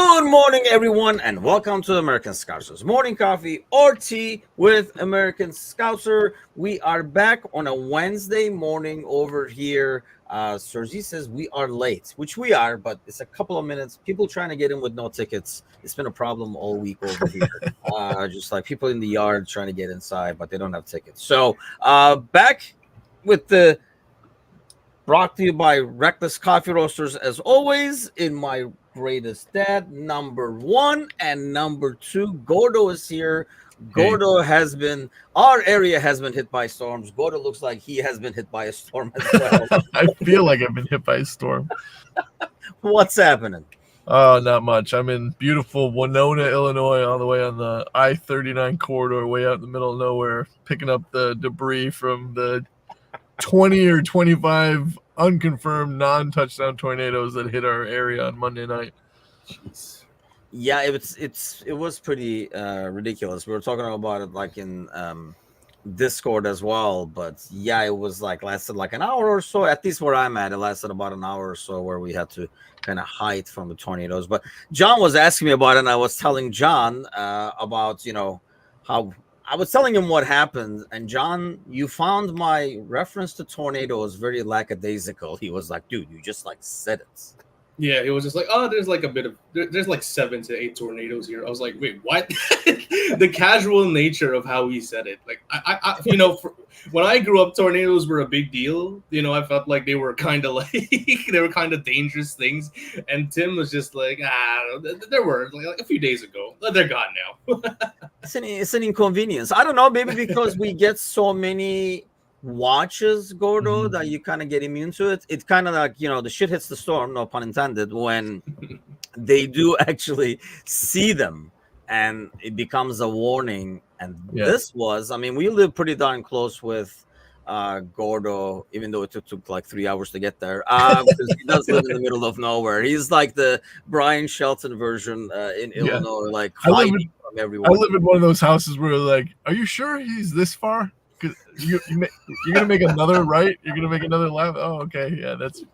Good morning, everyone, and welcome to American Scousers Morning Coffee or Tea with American Scouser. We are back on a Wednesday morning over here. Sergi says we are late, which we are, but it's a couple of minutes. People trying to get in with no tickets. It's been a problem all week over here. Just like people in the yard trying to get inside, but they don't have tickets. So back with the brought to you by Reckless Coffee Roasters, as always, in my greatest dad, number one and number two. Gordo is here. Gordo has been, our area has been hit by storms. Gordo looks like he has been hit by a storm as well. I feel like I've been hit by a storm. What's happening? Oh, not much. I'm in beautiful Winona, Illinois, all the way on the I-39 corridor, way out in the middle of nowhere, picking up the debris from the 20 or 25 unconfirmed non-touchdown tornadoes that hit our area on Monday night. Jeez. Yeah, it was pretty ridiculous. We were talking about it like in Discord as well, but yeah, it was like lasted like an hour or so. At least where I'm at, it lasted about an hour or so where we had to kind of hide from the tornadoes. But John was asking me about it, and I was telling John about how I was telling him what happened, and John, you found my reference to tornadoes very lackadaisical. He was like, dude, you just like said it. Yeah, it was just like, oh, there's like there's like 7 to 8 tornadoes here. I was like, wait, what? The casual nature of how he said it. Like, I when I grew up, tornadoes were a big deal. I felt like they were kind of like, they were kind of dangerous things. And Tim was just like, there were like a few days ago. They're gone now. It's an inconvenience. I don't know, maybe because we get so many watches, Gordo, that you kind of get immune to it. It's kind of like, the shit hits the storm, no pun intended, when they do actually see them and it becomes a warning. And this was, we live pretty darn close with Gordo, even though it took like 3 hours to get there, because he does live in the middle of nowhere. He's like the Brian Shelton version in Illinois, like hiding from everyone. I live in one of those houses where like, are you sure he's this far? Because you're gonna make another right. You're gonna make another left. Oh, okay, yeah, that's.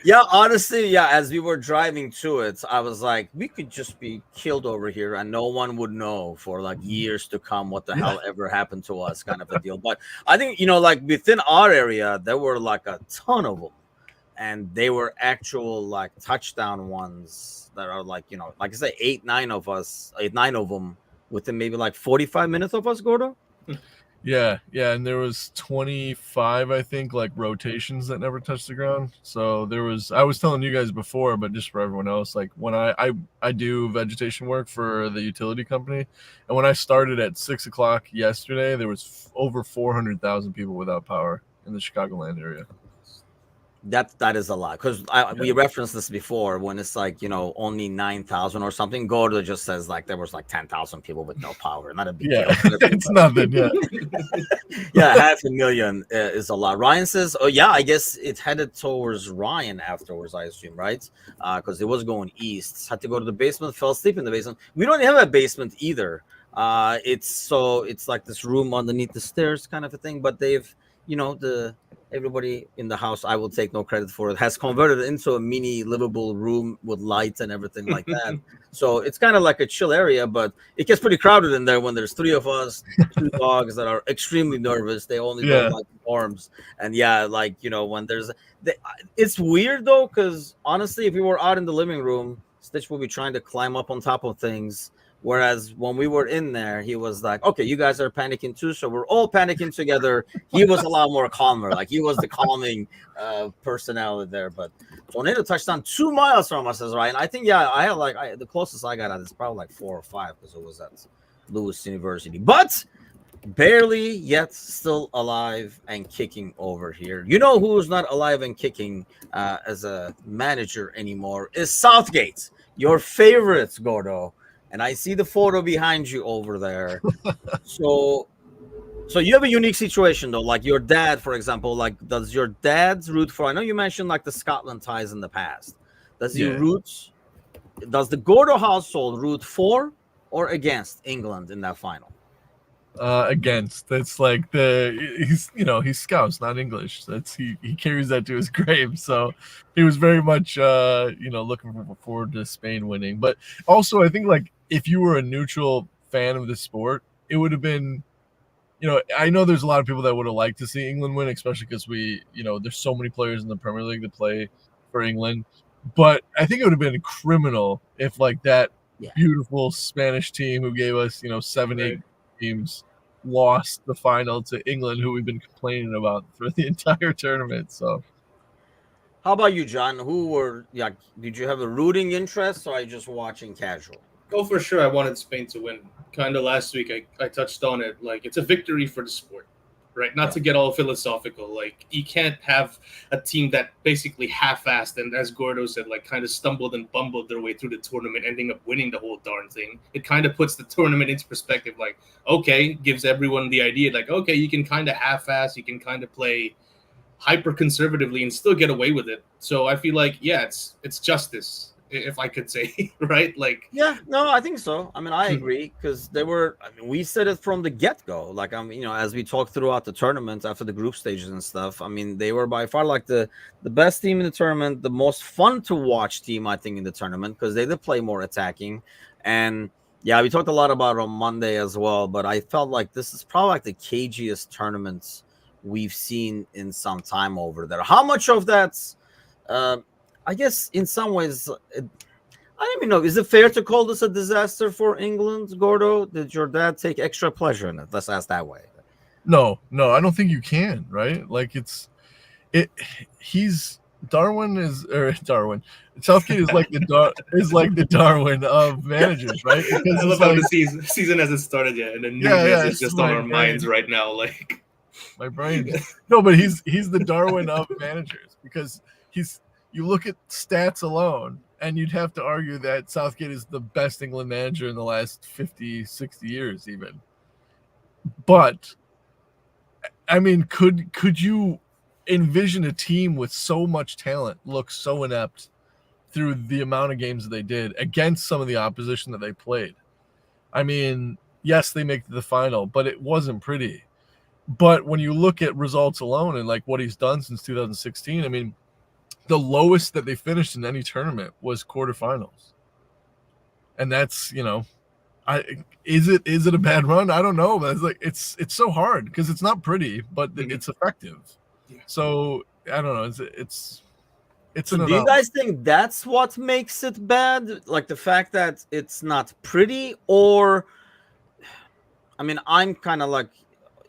Yeah, honestly, yeah. As we were driving to it, I was like, we could just be killed over here, and no one would know for like years to come what the hell ever happened to us, kind of a deal. But I think like within our area, there were like a ton of them, and they were actual like touchdown ones that are like like I say, 8, 9 of them within maybe like 45 minutes of us, Gordo. Yeah, and there was 25, I think, like rotations that never touched the ground. So I was telling you guys before, but just for everyone else, like when I do vegetation work for the utility company, and when I started at 6 o'clock yesterday, there was over 400,000 people without power in the Chicagoland area. That is a lot, because we referenced this before when it's like only 9,000 or something. Gordo just says like there was like 10,000 people with no power. Not a big deal. It's nothing. Yeah, yeah, 500,000 is a lot. Ryan says, oh yeah, I guess it headed towards Ryan afterwards, I assume, right? Because it was going east. Had to go to the basement, fell asleep in the basement. We don't have a basement either. It's like this room underneath the stairs kind of a thing, but they've everybody in the house, I will take no credit for it, has converted it into a mini livable room with lights and everything like that. So it's kind of like a chill area, but it gets pretty crowded in there when there's 3 of us, 2 dogs that are extremely nervous. They only don't like arms. And when it's weird though, because honestly, if we were out in the living room, Stitch would be trying to climb up on top of things. Whereas when we were in there, he was like, okay, you guys are panicking too, so we're all panicking together. He was a lot more calmer. Like, he was the calming personality there. But tornado touchdown 2 miles from us, says Ryan. I think, I had the closest I got at is probably like 4 or 5, because it was at Lewis University. But barely yet still alive and kicking over here. You know who's not alive and kicking as a manager anymore is Southgate, your favorites, Gordo. And I see the photo behind you over there. So you have a unique situation, though. Like your dad, for example, like does your dad's root for, I know you mentioned like the Scotland ties in the past. Does the Gordo household root for or against England in that final? against. That's like he's Scouse, not English. That's he carries that to his grave. So he was very much looking forward to Spain winning. But also I think like if you were a neutral fan of the sport, it would have been, I know there's a lot of people that would have liked to see England win, especially because there's so many players in the Premier League that play for England. But I think it would have been criminal if like that beautiful Spanish team who gave us, 8 teams lost the final to England, who we've been complaining about for the entire tournament. So, how about you, John? Did you have a rooting interest, or are you just watching casual? Oh, for sure, I wanted Spain to win. Kind of last week, I touched on it. Like, it's a victory for the sport, right? Not to get all philosophical. Like, you can't have a team that basically half-assed and, as Gordo said, like kind of stumbled and bumbled their way through the tournament, ending up winning the whole darn thing. It kind of puts the tournament into perspective. Like, okay, gives everyone the idea. Like, okay, you can kind of half-ass, you can kind of play hyper conservatively and still get away with it. So I feel like, yeah, it's justice, if I could say, right? Like, yeah, no, I think so. I mean, I agree, because we said it from the get-go. Like, as we talked throughout the tournament after the group stages and stuff, I mean, they were by far like the best team in the tournament, the most fun to watch team, I think, in the tournament, because they did play more attacking. And yeah, we talked a lot about it on Monday as well, but I felt like this is probably like the cagiest tournaments we've seen in some time over there. How much of that's I guess in some ways, I don't even know. Is it fair to call this a disaster for England, Gordo? Did your dad take extra pleasure in it? Let's ask that way. No, I don't think you can, right? Like he's Darwin. Southgate is like the Darwin of managers, right? Because I love how the season hasn't started yet, and the news is just on our minds right now. Like, my brain. No, but he's the Darwin of managers, because you look at stats alone, and you'd have to argue that Southgate is the best England manager in the last 50, 60 years even. But, I mean, could you envision a team with so much talent look so inept through the amount of games that they did against some of the opposition that they played? I mean, yes, they make it to the final, but it wasn't pretty. But when you look at results alone and like what he's done since 2016, I mean, the lowest that they finished in any tournament was quarterfinals. And that's, is it a bad run? I don't know, but it's so hard because it's not pretty, but it's effective. Yeah. So I don't know. It's so do you guys think that's what makes it bad? Like the fact that it's not pretty? Or, I mean, I'm kind of like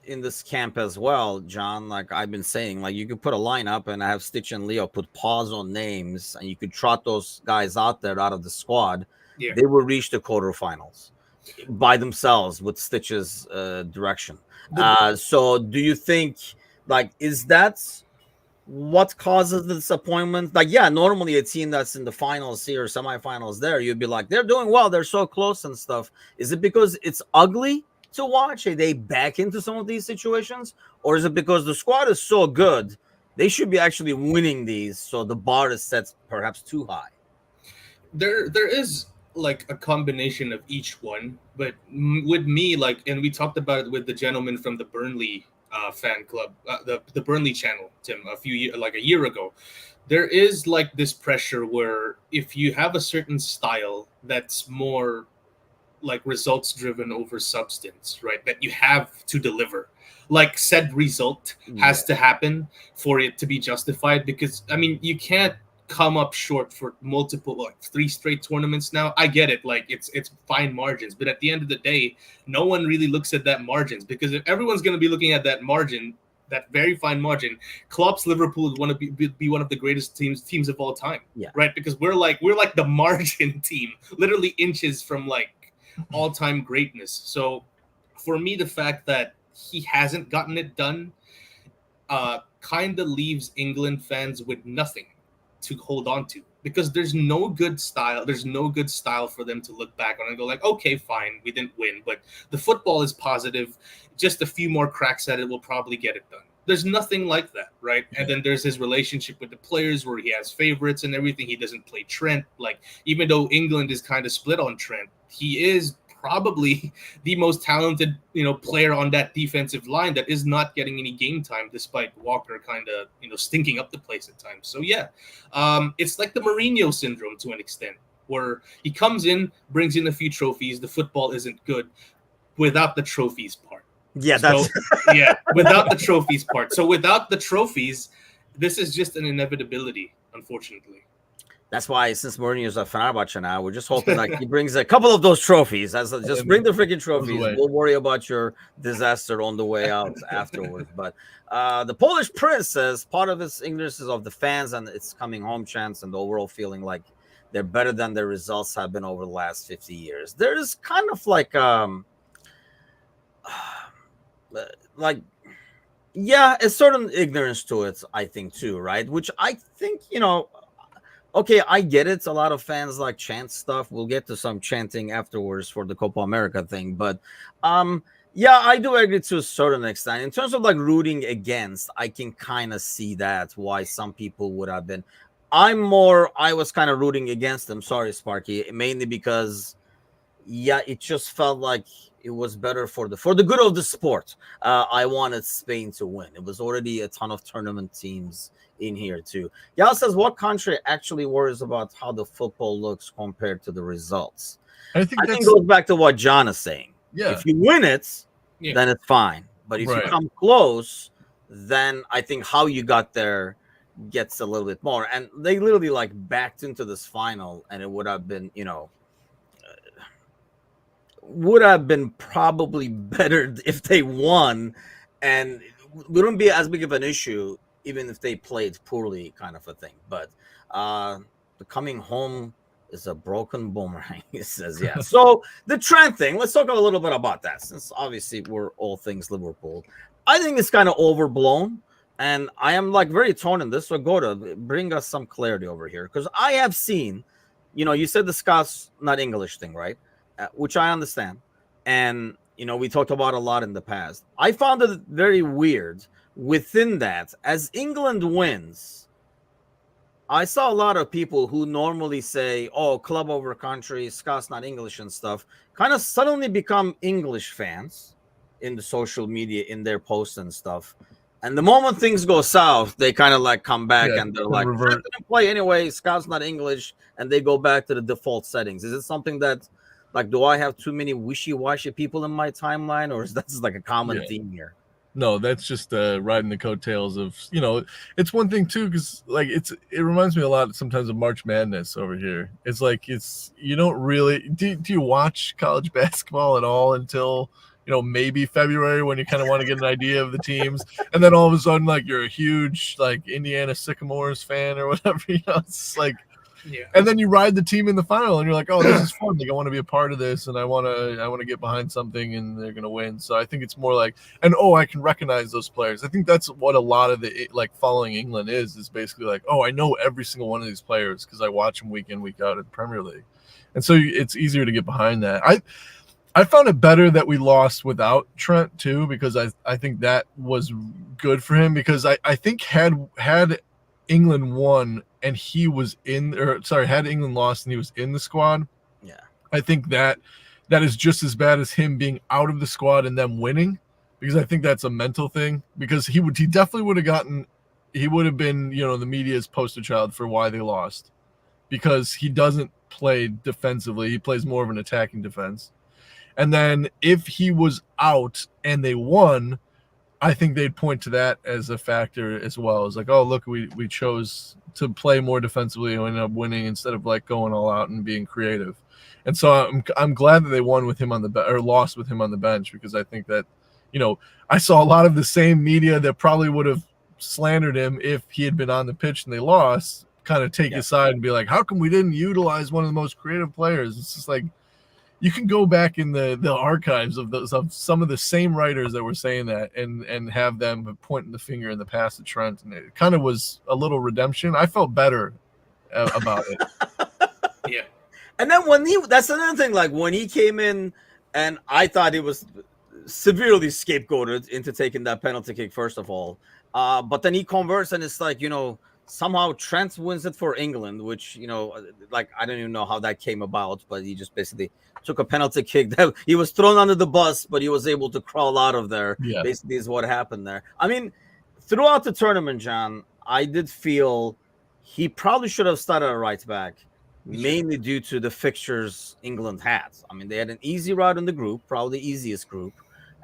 in this camp as well, John. Like I've been saying, like you could put a lineup and have Stitch and Leo put pause on names, and you could trot those guys out there out of the squad. Yeah. They will reach the quarterfinals by themselves with Stitch's direction. So do you think, like, is that what causes the disappointment? Like, yeah, normally a team that's in the finals here, semifinals there, you'd be like, they're doing well, they're so close and stuff. Is it because it's ugly to watch? Are they back into some of these situations? Or is it because the squad is so good, they should be actually winning these, so the bar is set perhaps too high? There is like a combination of each one, but with me, like, and we talked about it with the gentleman from the Burnley fan club, the Burnley channel, Tim, a year ago. There is like this pressure where if you have a certain style that's more like results driven over substance, right, that you have to deliver, like said result has to happen for it to be justified. Because I mean, you can't come up short for multiple, like 3 straight tournaments now. I get it, like it's fine margins, but at the end of the day, no one really looks at that margins, because if everyone's going to be looking at that margin, that very fine margin, Klopp's Liverpool would want to be one of the greatest teams of all time, right? Because we're like the margin team, literally inches from like all-time greatness. So for me, the fact that he hasn't gotten it done kind of leaves England fans with nothing to hold on to, because there's no good style for them to look back on and go like, okay, fine, we didn't win, but the football is positive, just a few more cracks at it, we'll probably get it done. There's nothing like that, right? And then there's his relationship with the players where he has favorites and everything. He doesn't play Trent. Like, even though England is kind of split on Trent, he is probably the most talented, player on that defensive line that is not getting any game time, despite Walker kind of, stinking up the place at times. So yeah, it's like the Mourinho syndrome to an extent, where he comes in, brings in a few trophies. The football isn't good without the trophies part. Yeah, so, yeah, without the trophies part. So without the trophies, this is just an inevitability, unfortunately. That's why, since Mourinho's a Fenerbahce now, we're just hoping like he brings a couple of those trophies. Just bring the freaking trophies. We'll worry about your disaster on the way out afterwards. But the Polish prince says part of his ignorance is of the fans and its coming home chance and the overall feeling like they're better than their results have been over the last 50 years. There's kind of like a certain ignorance to it, I think, too, right? Which I think, okay, I get it. A lot of fans like chant stuff. We'll get to some chanting afterwards for the Copa America thing. But yeah, I do agree to a certain extent. In terms of like rooting against, I can kind of see that why some people would have been. I was kind of rooting against them. Sorry, Sparky. Mainly because, yeah, it just felt like it was better for the good of the sport. I wanted Spain to win. It was already a ton of tournament teams in here too. Yal says, what country actually worries about how the football looks compared to the results? I think it goes back to what John is saying. Yeah. If you win it, then it's fine. But if you come close, then I think how you got there gets a little bit more. And they literally like backed into this final, and it would have been, would have been probably better if they won, and it wouldn't be as big of an issue even if they played poorly, kind of a thing. But the coming home is a broken boomerang, it says. Yeah. So the trend thing, let's talk a little bit about that, since obviously we're all things Liverpool. I think it's kind of overblown, and I am like very torn in this. So Goda, bring us some clarity over here, because I have seen, you said the Scots not English thing, right? Which I understand, and we talked about a lot in the past. I found it very weird within that, as England wins, I saw a lot of people who normally say, oh, club over country, Scots not English and stuff, kind of suddenly become English fans in the social media, in their posts and stuff. And the moment things go south, they kind of like come back and they're like, we're going to play anyway, Scots not English, and they go back to the default settings. Is it something that, like, do I have too many wishy-washy people in my timeline, or is that like a common theme here? No, that's just riding the coattails of, it's one thing too, because like it reminds me a lot sometimes of March Madness over here. It's like you don't really do you watch college basketball at all until maybe February, when you kind of want to get an idea of the teams, and then all of a sudden like you're a huge like Indiana Sycamores fan or whatever. It's like. Yeah. And then you ride the team in the final, and you're like, "Oh, this is fun! Like, I want to be a part of this, and I want to get behind something, and they're gonna win." So I think it's more like, I can recognize those players. I think that's what a lot of the like following England is basically like, "Oh, I know every single one of these players because I watch them week in, week out in the Premier League," and so it's easier to get behind that. I found it better that we lost without Trent too, because I think that was good for him, because I think had England won and he was had England lost and he was in the squad, I think that is just as bad as him being out of the squad and them winning, because I think that's a mental thing, because he definitely would have been the media's poster child for why they lost, because he doesn't play defensively, he plays more of an attacking defense. And then if he was out and they won, I think they'd point to that as a factor as well. It's like, oh, look, we chose to play more defensively and ended up winning instead of like going all out and being creative. And so I'm glad that they won with him on or lost with him on the bench, because I think that, I saw a lot of the same media that probably would have slandered him if he had been on the pitch and they lost, kind of take his side and be like, how come we didn't utilize one of the most creative players? It's just like, you can go back in the archives of some of the same writers that were saying that and have them pointing the finger in the past at Trent, and it kind of was a little redemption. I felt better about it. Yeah. And then that's another thing, like when he came in, and I thought he was severely scapegoated into taking that penalty kick, first of all. But then he converts, and it's like, Somehow Trent wins it for England, which, like, I don't even know how that came about, but he just basically took a penalty kick. That he was thrown under the bus, but he was able to crawl out of there. Yeah. Basically is what happened there. I mean, throughout the tournament, John, I did feel he probably should have started a right back, mainly due to the fixtures England had. I mean, they had an easy route in the group, probably the easiest group.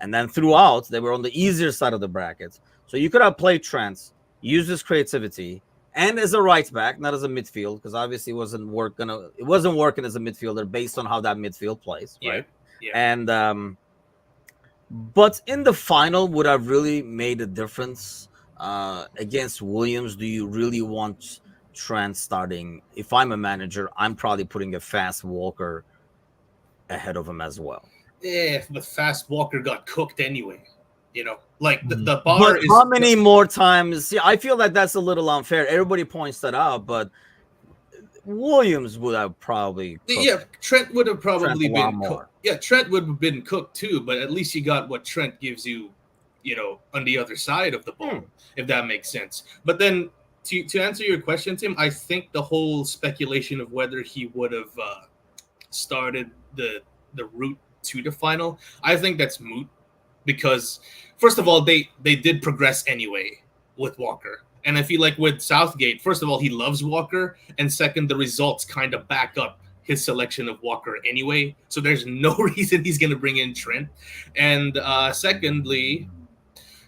And then throughout, they were on the easier side of the bracket. So you could have played Trent, used his creativity, and as a right back, not as a midfield, because obviously it wasn't working as a midfielder based on how that midfield plays, right? Yeah. And but in the final, would have really made a difference against Williams? Do you really want Trent starting? If I'm a manager, I'm probably putting a fast Walker ahead of him as well. Yeah, but fast Walker got cooked anyway. Like the bar But is. how many more times? See, I feel like that's a little unfair. Everybody points that out, but Williams would have probably cooked. Yeah, Trent would have probably Trent a lot been more. cooked. Yeah, Trent would have been cooked too, but at least you got what Trent gives you, on the other side of the ball, if that makes sense. But then to answer your question, Tim, I think the whole speculation of whether he would have started the route to the final, I think that's moot, because first of all, they did progress anyway with Walker. And I feel like with Southgate, first of all, he loves Walker, and second, the results kind of back up his selection of Walker anyway. So there's no reason he's going to bring in Trent. And secondly,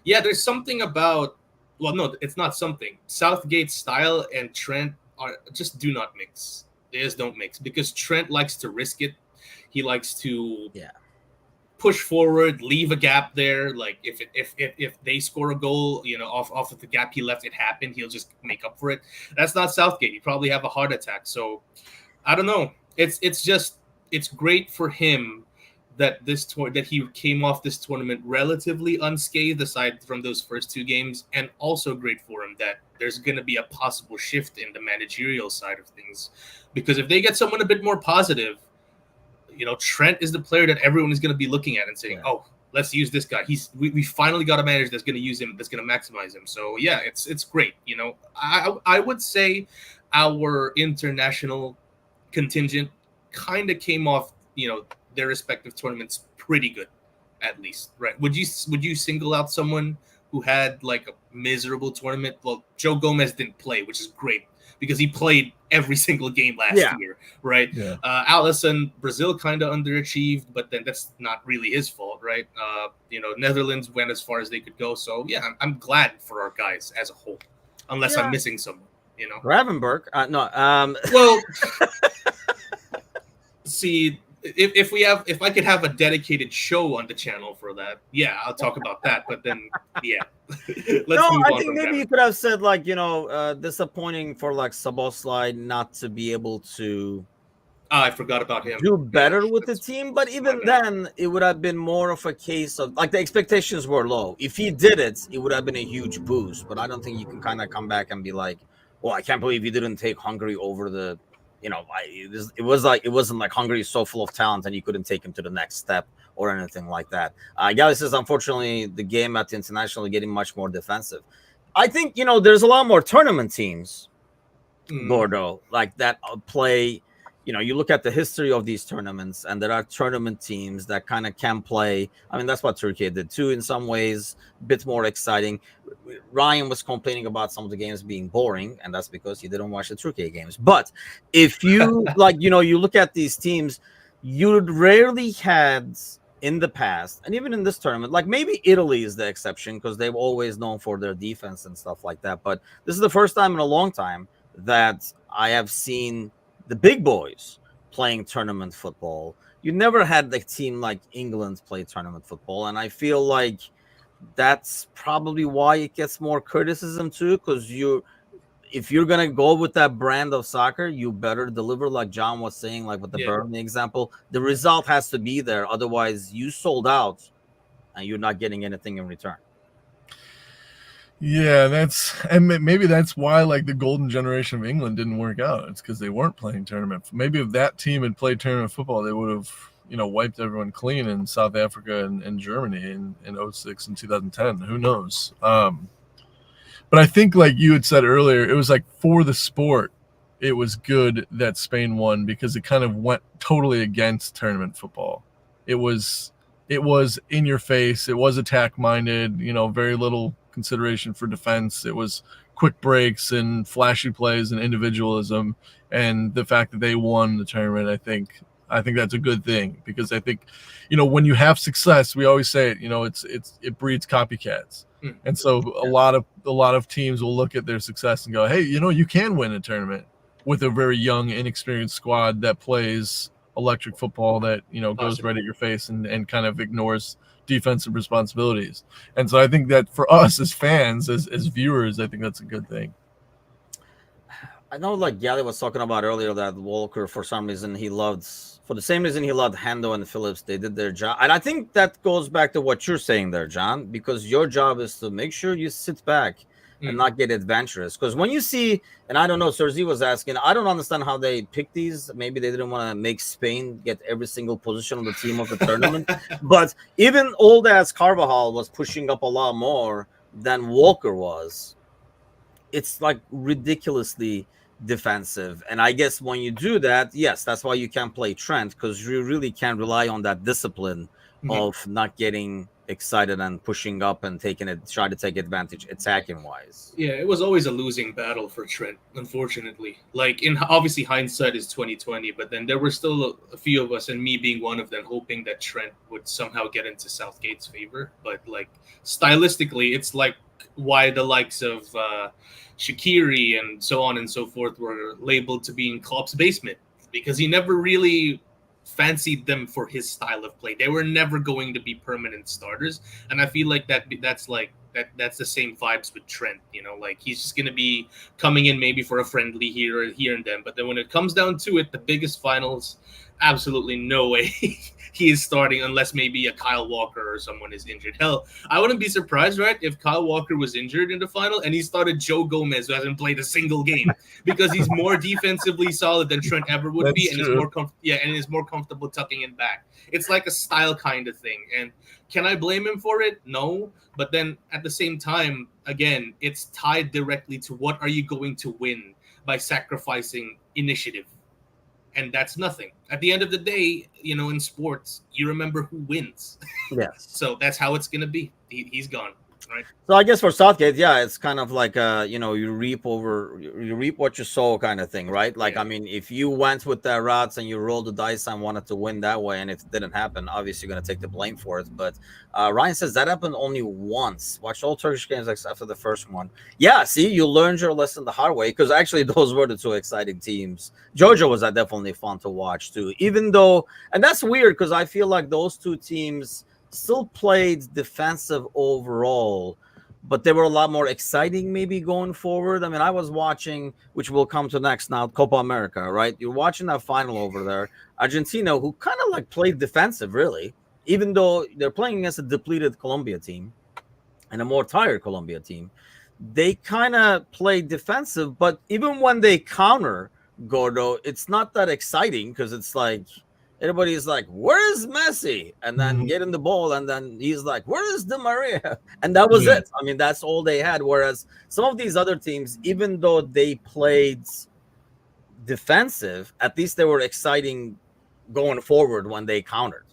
yeah, there's something about, well, no, it's not something. Southgate's style and Trent just do not mix. They just don't mix, because Trent likes to risk it. He likes to push forward, leave a gap there. Like if they score a goal, off of the gap he left, it happened, he'll just make up for it. That's not Southgate. He'd probably have a heart attack. So I don't know. It's great for him that that he came off this tournament relatively unscathed, aside from those first two games, and also great for him that there's going to be a possible shift in the managerial side of things, because if they get someone a bit more positive, Trent is the player that everyone is going to be looking at and saying, "Oh, let's use this guy. We finally got a manager that's going to use him, that's going to maximize him." So yeah, it's great. I would say our international contingent kind of came off, their respective tournaments pretty good, at least, right? Would you single out someone who had like a miserable tournament? Well, Joe Gomez didn't play, which is great, because he played every single game last year, right? Yeah. Alisson, Brazil kind of underachieved, but then that's not really his fault, right? Netherlands went as far as they could go. So yeah, I'm glad for our guys as a whole, unless I'm missing someone, Gravenberg, no. Well, see, if I could have a dedicated show on the channel for that, yeah, I'll talk about that. But then, yeah, let's move on. I think maybe you could have said, like, disappointing for like Szoboszlai not to be able to. I forgot about him. Do better with the team, but even then, it would have been more of a case of, like, the expectations were low. If he did it, it would have been a huge boost. But I don't think you can kind of come back and be like, "Well, I can't believe you didn't take Hungary over the." It wasn't like Hungary is so full of talent and you couldn't take him to the next step or anything like that. Gally says, unfortunately, the game at the international is getting much more defensive. I think, there's a lot more tournament teams, Gordo, like that play. You look at the history of these tournaments, and there are tournament teams that kind of can play. I mean, that's what Turkey did too, in some ways, a bit more exciting. Ryan was complaining about some of the games being boring, and that's because he didn't watch the Turkey games. But if you you look at these teams, you'd rarely had in the past, and even in this tournament, like maybe Italy is the exception because they've always known for their defense and stuff like that. But this is the first time in a long time that I have seen the big boys playing tournament football. You never had the team like England play tournament football, and I feel like that's probably why it gets more criticism too, because if you're gonna go with that brand of soccer, you better deliver, like John was saying, like with the Burnley example. The result has to be there, otherwise you sold out and you're not getting anything in return. Yeah, maybe that's why like the golden generation of England didn't work out. It's because they weren't playing tournament. Maybe if that team had played tournament football, they would have wiped everyone clean in South Africa and Germany in 06 and 2010. Who knows? But I think, like you had said earlier, it was like for the sport, it was good that Spain won because it kind of went totally against tournament football. It was in your face. It was attack minded. Very little consideration for defense. It was quick breaks and flashy plays and individualism. And the fact that they won the tournament, I think that's a good thing, because I think, when you have success, we always say it. It breeds copycats. And so a lot of teams will look at their success and go, hey, you can win a tournament with a very young, inexperienced squad that plays electric football, that goes right at your face and kind of ignores defensive responsibilities. And so I think that for us as fans, as viewers, I think that's a good thing. I know, like Gally was talking about earlier, that Walker, for some reason, for the same reason he loved Hendo and Phillips, they did their job. And I think that goes back to what you're saying there, John, because your job is to make sure you sit back and not get adventurous. Because when you see, and I don't know, Sergi was asking, I don't understand how they picked these. Maybe they didn't want to make Spain get every single position on the team of the tournament. But even old ass Carvajal was pushing up a lot more than Walker was. It's like ridiculously defensive. And I guess when you do that, yes, that's why you can't play Trent, because you really can't rely on that discipline of not getting excited and pushing up and try to take advantage attacking wise. Yeah, it was always a losing battle for Trent, unfortunately. Like, obviously hindsight is 2020, but then there were still a few of us, and me being one of them, hoping that Trent would somehow get into Southgate's favor. But like stylistically, it's like why the likes of Shaqiri and so on and so forth were labeled to be in Klopp's basement, because he never really fancied them for his style of play. They were never going to be permanent starters, and I feel like that's the same vibes with Trent. Like he's just going to be coming in maybe for a friendly here and then, but then when it comes down to it, the biggest finals, absolutely no way he is starting unless maybe a Kyle Walker or someone is injured. Hell, I wouldn't be surprised, right, if Kyle Walker was injured in the final and he started Joe Gomez, who hasn't played a single game, because he's more defensively solid than Trent ever would be, and is more comfortable tucking in back. It's like a style kind of thing. And can I blame him for it? No. But then at the same time, again, it's tied directly to what are you going to win by sacrificing initiative. And that's nothing. At the end of the day, in sports, you remember who wins. Yes. So that's how it's going to be. He's gone, right? So I guess for Southgate, yeah, it's kind of like you reap what you sow kind of thing, right? Like, I mean, if you went with the routes and you rolled the dice and wanted to win that way, and if it didn't happen, obviously you're going to take the blame for it. But Ryan says that happened only once. Watched all Turkish games except for the first one. Yeah, see, you learned your lesson the hard way, because actually those were the two exciting teams. Georgia was definitely fun to watch too, even though, and that's weird because I feel like those two teams still played defensive overall, but they were a lot more exciting maybe going forward. I mean, I was watching, which we'll come to next now, Copa America, right? You're watching that final over there. Argentina, who kind of like played defensive, really, even though they're playing against a depleted Colombia team and a more tired Colombia team. They kind of play defensive, but even when they counter, Gordo, it's not that exciting, because it's like everybody's like, where is Messi? And then getting the ball, and then he's like, where is Di Maria? And that was it. I mean, that's all they had. Whereas some of these other teams, even though they played defensive, at least they were exciting going forward when they countered.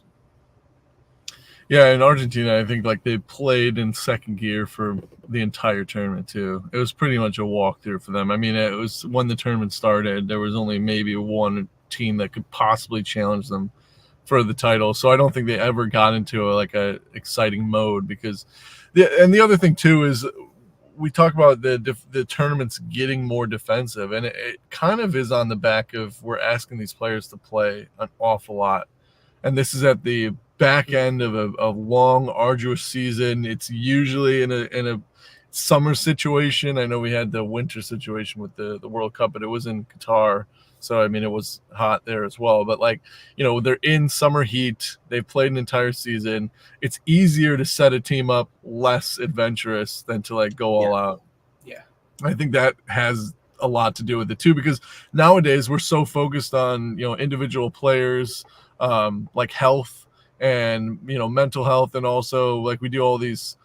Yeah, in Argentina, I think like they played in second gear for the entire tournament too. It was pretty much a walkthrough for them. I mean, it was when the tournament started, there was only maybe one team that could possibly challenge them for the title. So I don't think they ever got into a exciting mode, because the other thing too is we talk about the tournaments getting more defensive, and it kind of is on the back of we're asking these players to play an awful lot. And this is at the back end of a long, arduous season. It's usually in a summer situation. I know we had the winter situation with the World Cup, but it was in Qatar. So, I mean, it was hot there as well. But, they're in summer heat. They've played an entire season. It's easier to set a team up less adventurous than to, go all out. Yeah. I think that has a lot to do with it, too, because nowadays we're so focused on, individual players, health and, mental health. And also, we do all these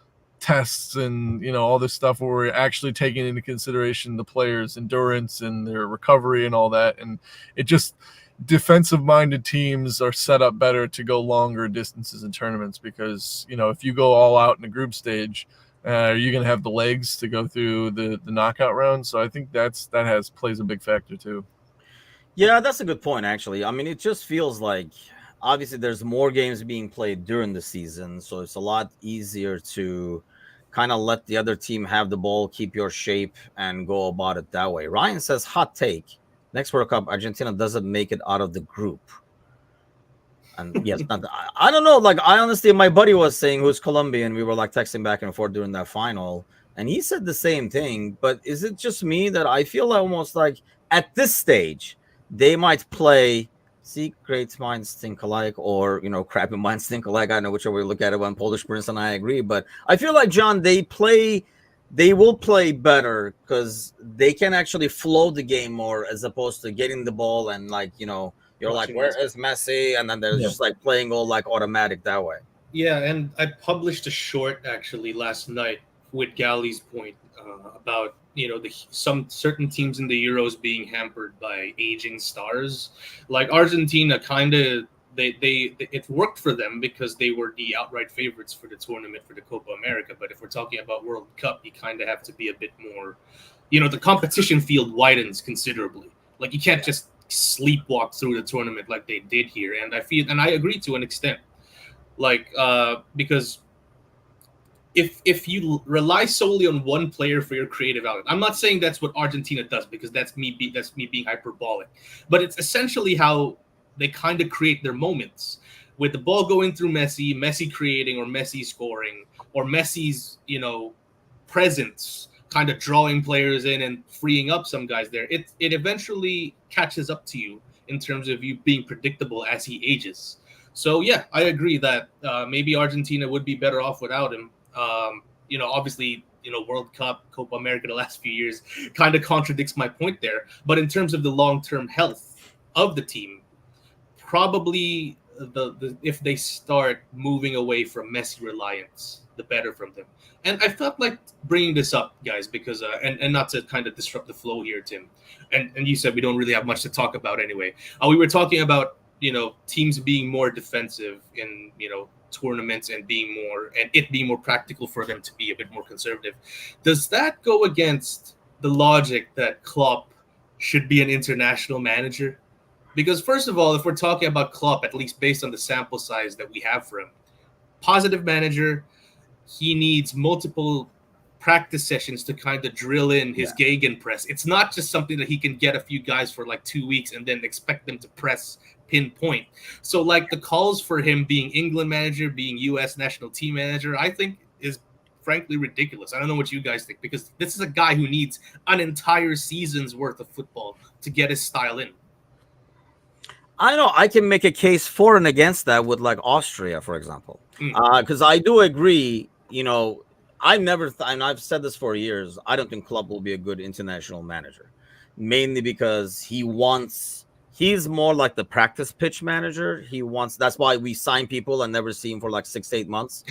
tests and, you know, all this stuff where we're actually taking into consideration the players' endurance and their recovery and all that. And it just, defensive-minded teams are set up better to go longer distances in tournaments because, you know, if you go all out in the group stage, are you going to have the legs to go through the knockout round? So I think that plays a big factor too. Yeah, that's a good point, actually. I mean, it just feels like obviously there's more games being played during the season, so it's a lot easier to kind of let the other team have the ball, keep your shape, and go about it that way. Ryan says, hot take. Next World Cup, Argentina doesn't make it out of the group. And yes, I don't know. Like, I honestly, my buddy was saying, who's Colombian, we were like texting back and forth during that final, and he said the same thing. But is it just me that I feel almost like at this stage, they might play see great minds think alike or, you know, crappy minds think alike. I know whichever way you look at it. When Polish Prince and I agree, but I feel like, John, they will play better because they can actually flow the game more as opposed to getting the ball and, like, you know, you're like, where is Messi? And then they're just like playing all like automatic that way. Yeah, and I published a short actually last night with Galley's point about, you know, some certain teams in the Euros being hampered by aging stars. Like Argentina, kind of it worked for them because they were the outright favorites for the tournament for the Copa America. But if we're talking about World Cup, you kind of have to be a bit more, you know, the competition field widens considerably. Like you can't just sleepwalk through the tournament like they did here. And I agree to an extent, like because if you rely solely on one player for your creative outlet, I'm not saying that's what Argentina does because that's me being hyperbolic, but it's essentially how they kind of create their moments with the ball going through Messi creating, or Messi scoring, or Messi's, you know, presence kind of drawing players in and freeing up some guys there. It eventually catches up to you in terms of you being predictable as he ages. So yeah, I agree that maybe Argentina would be better off without him. You know, obviously, you know, World Cup, Copa America the last few years kind of contradicts my point there. But in terms of the long-term health of the team, probably the if they start moving away from Messi reliance, the better from them. And I felt like bringing this up, guys, because and not to kind of disrupt the flow here, Tim. And you said we don't really have much to talk about anyway. We were talking about, you know, teams being more defensive in, you know, tournaments and being more practical for them to be a bit more conservative. Does that go against the logic that Klopp should be an international manager? Because first of all, if we're talking about Klopp, at least based on the sample size that we have for him, positive manager, he needs multiple practice sessions to kind of drill in his gegenpress. It's not just something that he can get a few guys for like 2 weeks and then expect them to press pinpoint. So like the calls for him being England manager, being US national team manager, I think is frankly ridiculous. I don't know what you guys think, because this is a guy who needs an entire season's worth of football to get his style in. I know I can make a case for and against that with like Austria, for example, because I do agree. You know, and I've said this for years, I don't think Klopp will be a good international manager, mainly because he's more like the practice pitch manager. That's why we sign people and never see him for like 6 to 8 months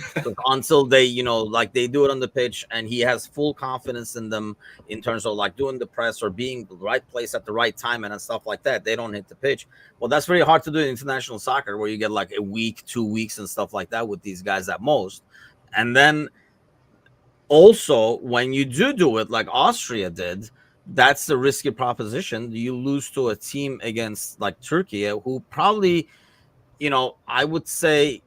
until they, you know, like they do it on the pitch and he has full confidence in them in terms of like doing the press or being the right place at the right time and stuff like that. They don't hit the pitch. Well, that's very hard to do in international soccer where you get like a week, 2 weeks and stuff like that with these guys at most. And then also when you do it like Austria did, that's a risky proposition. You lose to a team against like Turkey, who probably, you know, I would say,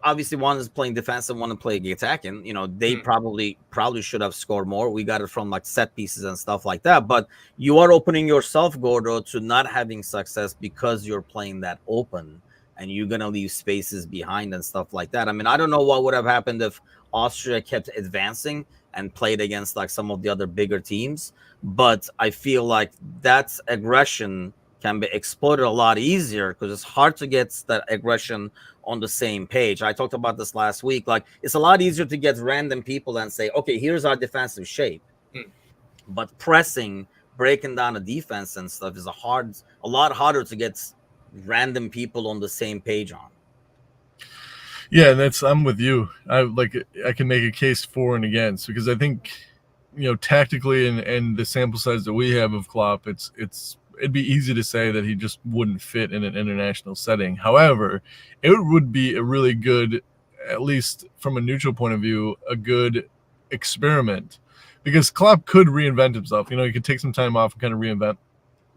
obviously one is playing defensive, one is playing attacking. You know, they probably should have scored more. We got it from like set pieces and stuff like that. But you are opening yourself, Gordo, to not having success because you're playing that open and you're gonna leave spaces behind and stuff like that. I mean, I don't know what would have happened if Austria kept advancing and played against like some of the other bigger teams, but I feel like that aggression can be exploited a lot easier because it's hard to get that aggression on the same page. I talked about this last week. Like, it's a lot easier to get random people and say, okay, here's our defensive shape. But pressing, breaking down the defense and stuff is a lot harder to get random people on the same page on. Yeah, I'm with you. I can make a case for and against, because I think, tactically and the sample size that we have of Klopp, it'd be easy to say that he just wouldn't fit in an international setting. However, it would be a really good, at least from a neutral point of view, a good experiment, because Klopp could reinvent himself. He could take some time off and kind of reinvent.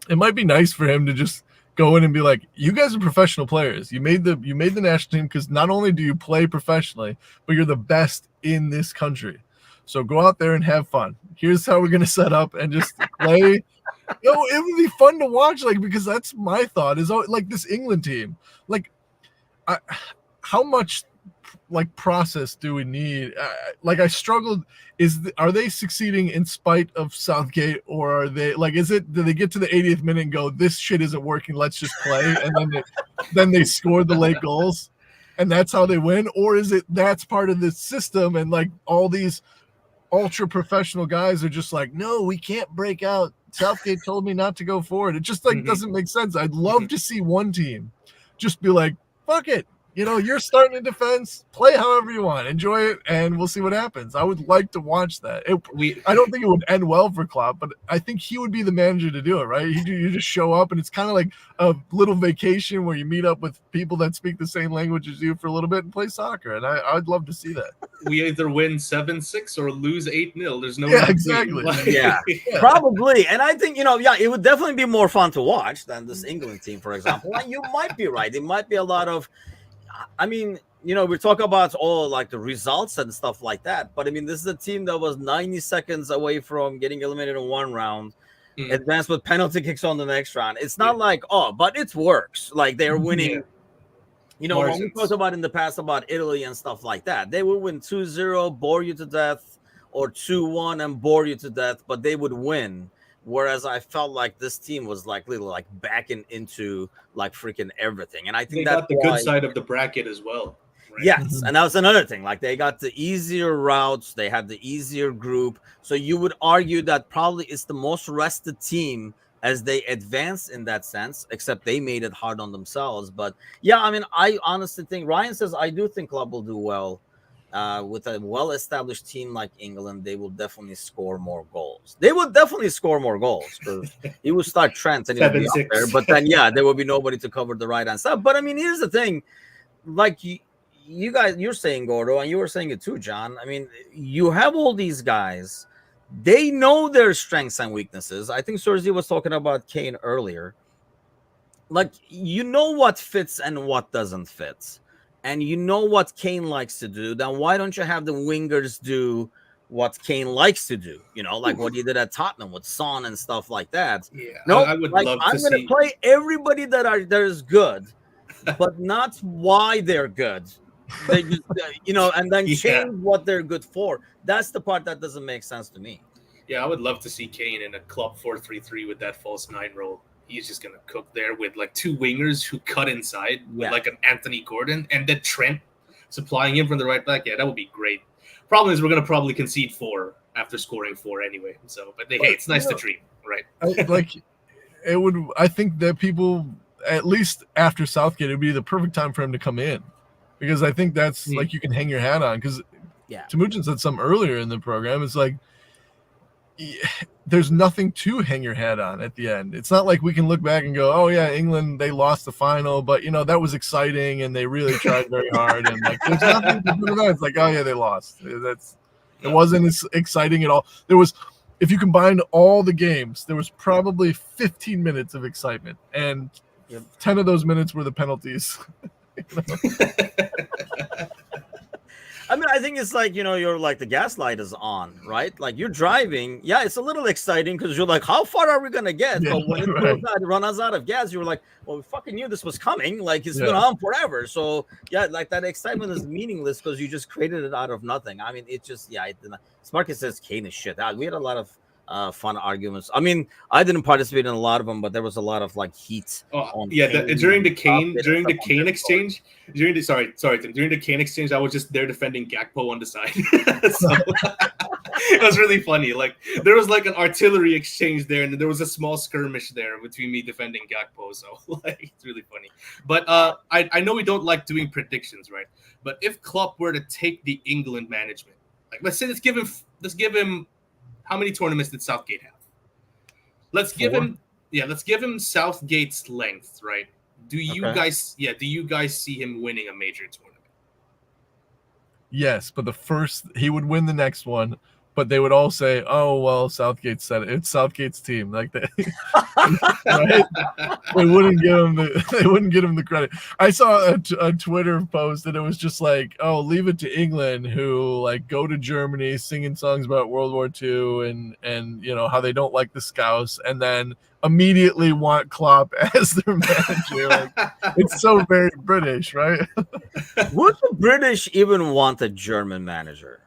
It might be nice for him to just go in and be like, you guys are professional players. You made the national team because not only do you play professionally, but you're the best in this country. So go out there and have fun. Here's how we're gonna set up and just play. It would be fun to watch, because that's my thought is like this England team. How much process do we need? I struggled. Are they succeeding in spite of Southgate, or are they do they get to the 80th minute and go, this shit isn't working, let's just play, and then they score the late goals and that's how they win? Or is it that's part of the system and all these ultra professional guys are just no, we can't break out. Southgate told me not to go forward. It just doesn't make sense. I'd love to see one team just be like, fuck it. You're starting in defense, play however you want, enjoy it, and we'll see what happens. I would like to watch that. I don't think it would end well for Klopp, but I think he would be the manager to do it, right? You just show up, and it's kind of like a little vacation where you meet up with people that speak the same language as you for a little bit and play soccer, and I'd love to see that. We either win 7-6 or lose 8-0. There's no exactly. Yeah, probably. And I think, it would definitely be more fun to watch than this England team, for example. And you might be right. It might be a lot of, we talk about all the results and stuff like that, but this is a team that was 90 seconds away from getting eliminated in one round, advanced with penalty kicks on the next round. It's not but it works. They're winning. When we talked about in the past about Italy and stuff like that, they would win 2-0, bore you to death, or 2-1 and bore you to death, but they would win. Whereas I felt like this team was literally backing into freaking everything, and I think they got the good side of the bracket as well. Right? Yes, and that was another thing. They got the easier routes, they had the easier group, so you would argue that probably it's the most rested team as they advance in that sense. Except they made it hard on themselves. But yeah, I honestly think Ryan says I do think Club will do well. With a well-established team like England, they will definitely score more goals. They would definitely score more goals because he would start Trent and he would be up there. But then, there will be nobody to cover the right hand side. But here's the thing: you guys, you're saying, Gordo, and you were saying it too, John. You have all these guys; they know their strengths and weaknesses. I think Sergi was talking about Kane earlier. What fits and what doesn't fit. And what Kane likes to do, then why don't you have the wingers do what Kane likes to do? What he did at Tottenham with Son and stuff like that. Yeah, no, I would love to see. I'm going to play everybody that is good, but not why they're good. They just, and then change what they're good for. That's the part that doesn't make sense to me. Yeah, I would love to see Kane in a club 4-3-3 with that false 9 role. He's just going to cook there with two wingers who cut inside with an Anthony Gordon, and then Trent supplying him from the right back. Yeah, that would be great. Problem is we're going to probably concede 4 after scoring 4 anyway. So, but hey, it's nice to dream, right? It would. I think that people, at least after Southgate, it would be the perfect time for him to come in, because I think that's you can hang your hat on. Because Temujin said something earlier in the program. It's there's nothing to hang your hat on at the end. It's not like we can look back and go, oh yeah, England, they lost the final, but that was exciting and they really tried very hard, and there's nothing to do with that. It's oh yeah, they lost. It wasn't as exciting at all. There was, if you combined all the games, there was probably 15 minutes of excitement, and 10 of those minutes were the penalties. I think it's you're the gas light is on, right? You're driving. Yeah, it's a little exciting because you're how far are we going to get? Yeah, but when it run us out of gas, you were well, we fucking knew this was coming. It's been on forever. So, that excitement is meaningless because you just created it out of nothing. It just, Sparky says Kane is shit. We had a lot of fun arguments. I mean, I didn't participate in a lot of them, but there was a lot of like heat. Oh yeah, during the Kane exchange, during the Kane exchange, I was just there defending Gakpo on the side. So it was really funny. Like there was like an artillery exchange there, and there was a small skirmish there between me defending Gakpo. So like it's really funny. But I know we don't like doing predictions, right? But if Klopp were to take the England management, like let's give him how many tournaments did Southgate have? Let's give him Southgate's length, right? Do you guys see him winning a major tournament? Yes, but he would win the next one, but they would all say, "Oh well, Southgate said it. It's Southgate's team." Like that, right? They wouldn't give him the credit. I saw a Twitter post and it was just like, "Oh, leave it to England, who like go to Germany singing songs about World War II and you know how they don't like the Scouse, and then immediately want Klopp as their manager." Like, it's so very British, right? Would the British even want a German manager?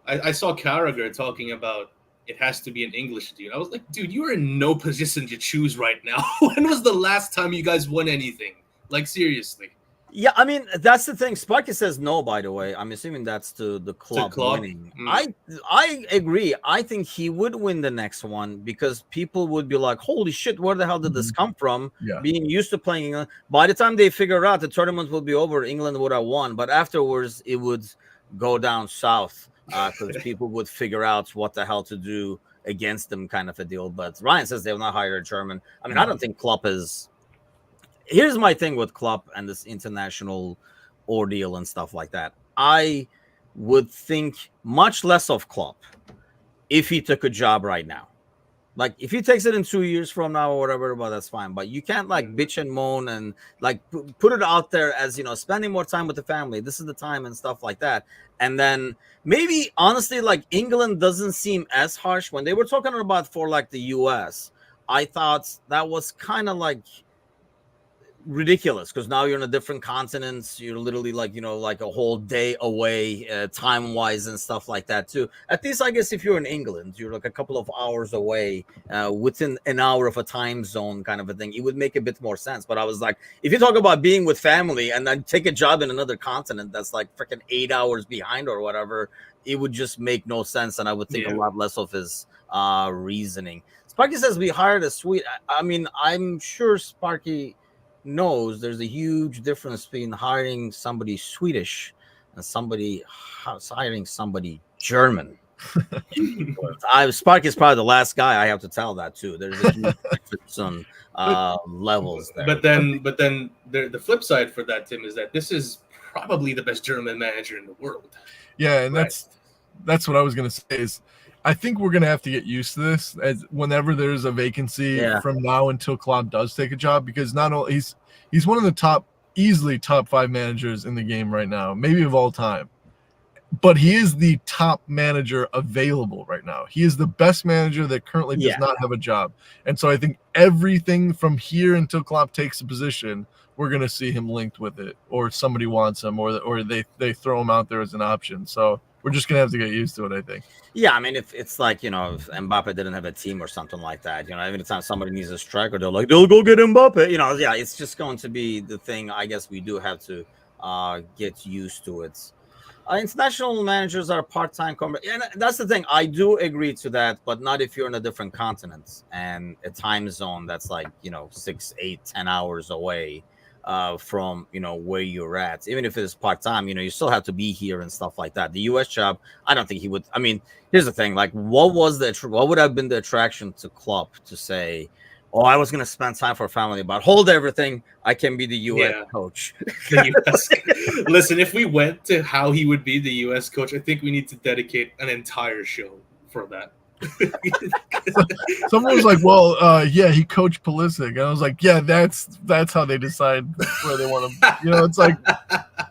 I saw Carragher talking about it has to be an English dude. I was like, dude, you are in no position to choose right now. When was the last time you guys won anything? Like, seriously. Yeah, I mean, that's the thing. Sparky says no, by the way. I'm assuming that's to the club winning. I agree. I think he would win the next one because people would be like, holy shit, where the hell did this come from? Yeah. Being used to playing England. By the time they figure out the tournament will be over, England would have won. But afterwards, it would go down south. Because people would figure out what the hell to do against them, kind of a deal. But Ryan says they have not hired a German. I mean, I don't think Klopp is. Here's my thing with Klopp and this international ordeal and stuff like that. I would think much less of Klopp if he took a job right now. Like, if he takes it in 2 years from now or whatever, well, that's fine. But you can't, like, bitch and moan and, like, put it out there as, you know, spending more time with the family. This is the time and stuff like that. And then maybe, honestly, like, England doesn't seem as harsh. When they were talking about for, like, the U.S., I thought that was kind of, like, ridiculous because now you're in a different continent. You're literally like, you know, like a whole day away time wise and stuff like that too. At least I guess if you're in England, you're like a couple of hours away within an hour of a time zone kind of a thing. It would make a bit more sense. But I was like, if you talk about being with family and then take a job in another continent that's like freaking 8 hours behind or whatever, it would just make no sense. And I would think a lot less of his reasoning. Sparky says we hired a Swede. I mean, I'm sure Sparky knows there's a huge difference between hiring somebody Swedish and hiring somebody German. Sparky is probably the last guy I have to tell that to. There's a huge difference on levels there. But then the flip side for that, Tim, is that this is probably the best German manager in the world. Yeah, and that's what I was gonna say is I think we're gonna have to get used to this as whenever there's a vacancy from now until Klopp does take a job, because not only he's one of the easily top 5 managers in the game right now, maybe of all time. But he is the top manager available right now. He is the best manager that currently does not have a job. And so I think everything from here until Klopp takes a position, we're going to see him linked with it, or somebody wants him, or they throw him out there as an option. So we're just going to have to get used to it, I think. Yeah, I mean, if it's like, you know, if Mbappe didn't have a team or something like that, you know, every time somebody needs a striker, they'll go get Mbappe. You know, it's just going to be the thing. I guess we do have to get used to it. International managers are part-time. And that's the thing. I do agree to that, but not if you're in a different continent and a time zone that's like, you know, 6, 8, 10 hours away from, you know, where you're at. Even if it's part-time, you know, you still have to be here and stuff like that. The U.S. job, I don't think he would. I mean, here's the thing. Like, what would have been the attraction to Klopp to say, oh, I was going to spend time for family, but hold everything. I can be the U.S. coach. The US. Listen, if we went to how he would be the U.S. coach, I think we need to dedicate an entire show for that. Someone was like, well, he coached Pulisic. And I was like, yeah, that's how they decide where they want to. You know, it's like,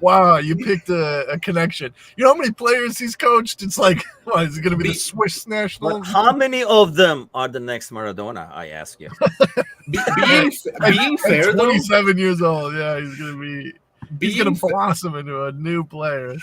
wow, you picked a connection. You know how many players he's coached? It's like, what, is it going to be the Swiss national? But how many of them are the next Maradona, I ask you? being fair, 27 years old. Yeah, he's going to blossom into a new player.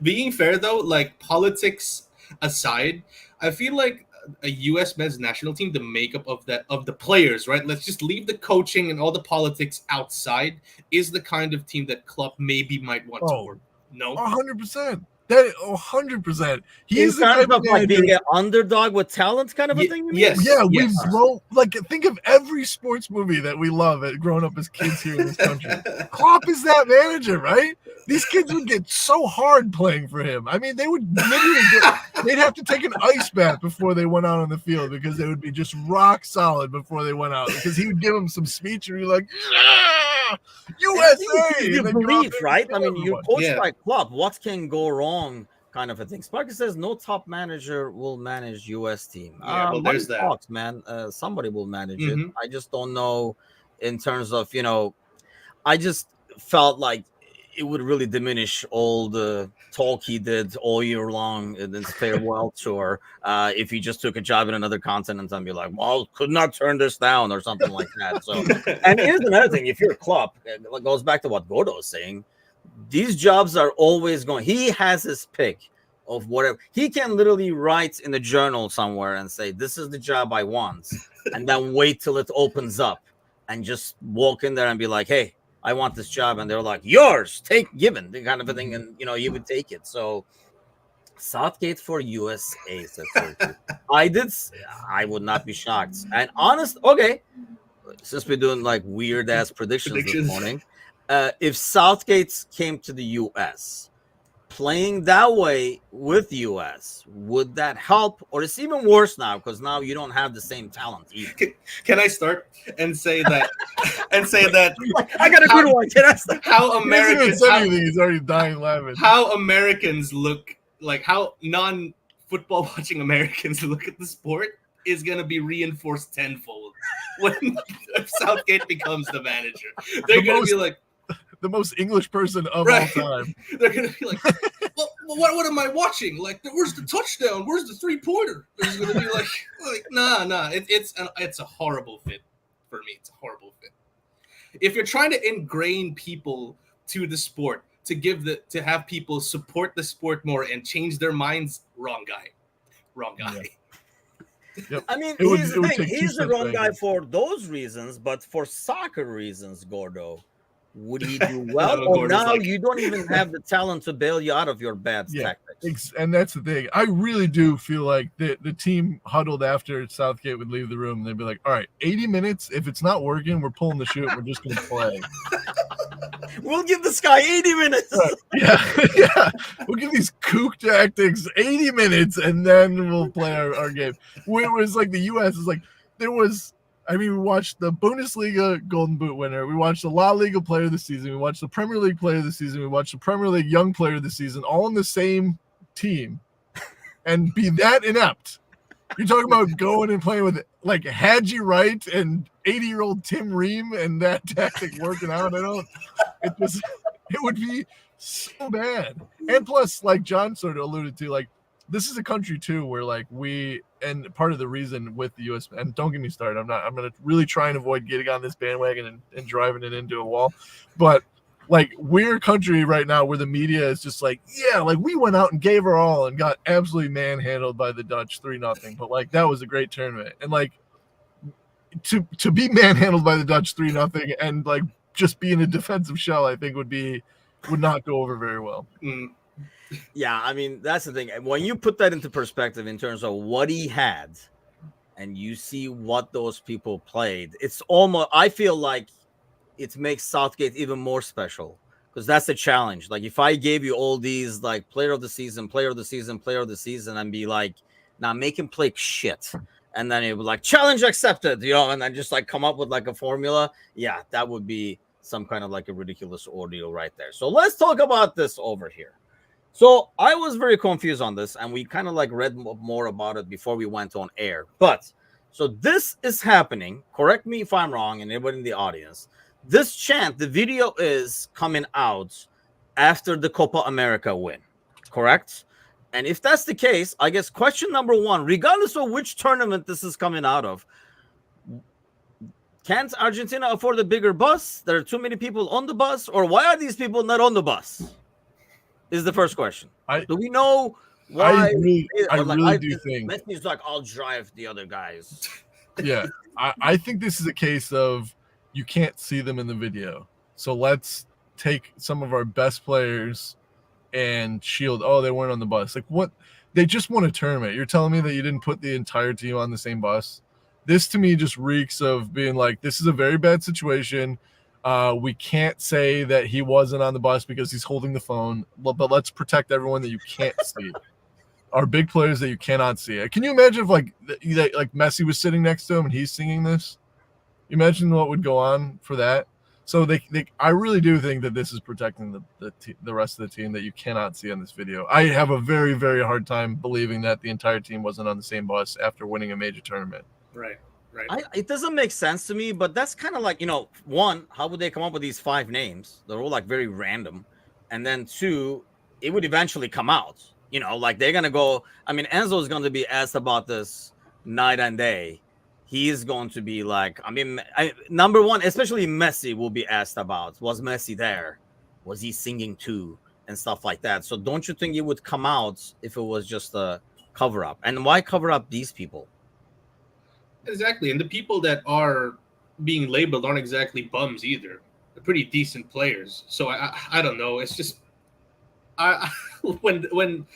Being fair, though, like, politics aside, I feel like a U.S. men's national team, the makeup of the players, right? Let's just leave the coaching and all the politics outside. Is the kind of team that Klopp maybe might want to work? No, 100%. That 100%. He's the kind of like being an underdog with talent, kind of a thing. Yes, we've grown. Like, think of every sports movie that we love growing up as kids here in this country. Klopp is that manager, right? These kids would get so hard playing for him. I mean, they would literally they'd have to take an ice bath before they went out on the field because they would be just rock solid before they went out. Because he would give them some speech and be like, yeah, USA. You believe, right? I mean, you're coached by Klopp. What can go wrong? Kind of a thing. Sparky says no top manager will manage US team. Yeah, well, there's that. Talks, man. Somebody will manage it. I just don't know in terms of, I just felt like it would really diminish all the talk he did all year long in this farewell tour if he just took a job in another continent and be like, well, could not turn this down or something like that. So, and here's another thing. If you're a Klopp, it goes back to what Gordo is saying. These jobs are always going. He has his pick of whatever. He can literally write in a journal somewhere and say, this is the job I want. And then wait till it opens up and just walk in there and be like, hey, I want this job. And they're like, yours, given, the kind of a thing. And, you would take it. So Southgate for USA. I would not be shocked. And okay, since we're doing like weird ass predictions this morning, if Southgate came to the U.S., playing that way with U.S., would that help? Or it's even worse now because now you don't have the same talent either. Can I start and say that? I got a good one. Can I start? How Americans? He's already dying laughing. How Americans look, like how non-football watching Americans look at the sport is going to be reinforced tenfold when Southgate becomes the manager. They're going to be like, the most English person of all time. They're gonna be like, well, what am I watching? Like, where's the touchdown? Where's the 3-pointer? There's gonna be like, nah. It's a horrible fit for me. It's a horrible fit. If you're trying to ingrain people to the sport, to have people support the sport more and change their minds, wrong guy. Yeah. Yep. I mean, he's the wrong guy for those reasons, but for soccer reasons, Gordo. Would he do well? Or now you don't even have the talent to bail you out of your bad tactics. And that's the thing. I really do feel like the team huddled after Southgate would leave the room. And they'd be like, all right, 80 minutes. If it's not working, we're pulling the chute. We're just going to play. We'll give this guy 80 minutes. Yeah. We'll give these kook tactics 80 minutes, and then we'll play our game. Whereas like the U.S. is like, we watched the Bundesliga Golden Boot winner. We watched the La Liga Player of the Season. We watched the Premier League Player of the Season. We watched the Premier League Young Player of the Season, all in the same team, and be that inept. You're talking about going and playing with like Hadji Wright and 80-year-old Tim Ream and that tactic working out. It would be so bad. And plus, like John sort of alluded to, like, this is a country too where like and part of the reason with the US, and don't get me started, I'm going to really try and avoid getting on this bandwagon and driving it into a wall. But like, we're a country right now where the media is just like, yeah, like we went out and gave our all and got absolutely manhandled by the Dutch 3-0. But like, that was a great tournament. And like to be manhandled by the Dutch 3-0 and like just be in a defensive shell, I think would not go over very well. Yeah, I mean, that's the thing. When you put that into perspective in terms of what he had and you see what those people played, it's almost, I feel like it makes Southgate even more special because that's the challenge. Like, if I gave you all these, like, player of the season, and be like, now make him play shit. And then it would like, challenge accepted, and then just like come up with like a formula. Yeah, that would be some kind of like a ridiculous ordeal right there. So let's talk about this over here. So I was very confused on this, and we kind of like read more about it before we went on air. But so this is happening. Correct me if I'm wrong, and everybody in the audience. This chant, the video is coming out after the Copa America win, correct? And if that's the case, I guess question number one, regardless of which tournament this is coming out of, can't Argentina afford a bigger bus? There are too many people on the bus, or why are these people not on the bus? Is the first question. Do we know Why? I Or like really do think Messi's like, I'll drive the other guys. yeah, I think this is a case of you can't see them in the video. So let's take some of our best players and shield. Oh, they weren't on the bus. Like what? They just won a tournament. You're telling me that you didn't put the entire team on the same bus? This to me just reeks of being like, this is a very bad situation. We can't say that he wasn't on the bus because he's holding the phone, but let's protect everyone that you can't see. Our big players that you cannot see. Can you imagine if like Messi was sitting next to him and he's singing this? You imagine what would go on for that. So I really do think that this is protecting the rest of the team that you cannot see on this video. I have a very, very hard time believing that the entire team wasn't on the same bus after winning a major tournament. Right. It doesn't make sense to me, but that's kind of like, one, how would they come up with these 5 names? They're all like very random. And then 2, it would eventually come out. Like they're going to go. I mean, Enzo is going to be asked about this night and day. He is going to be like, number one, especially Messi will be asked about, was Messi there? Was he singing too? And stuff like that. So don't you think it would come out if it was just a cover up? And why cover up these people? Exactly. And the people that are being labeled aren't exactly bums either. They're pretty decent players. So I don't know. It's just, when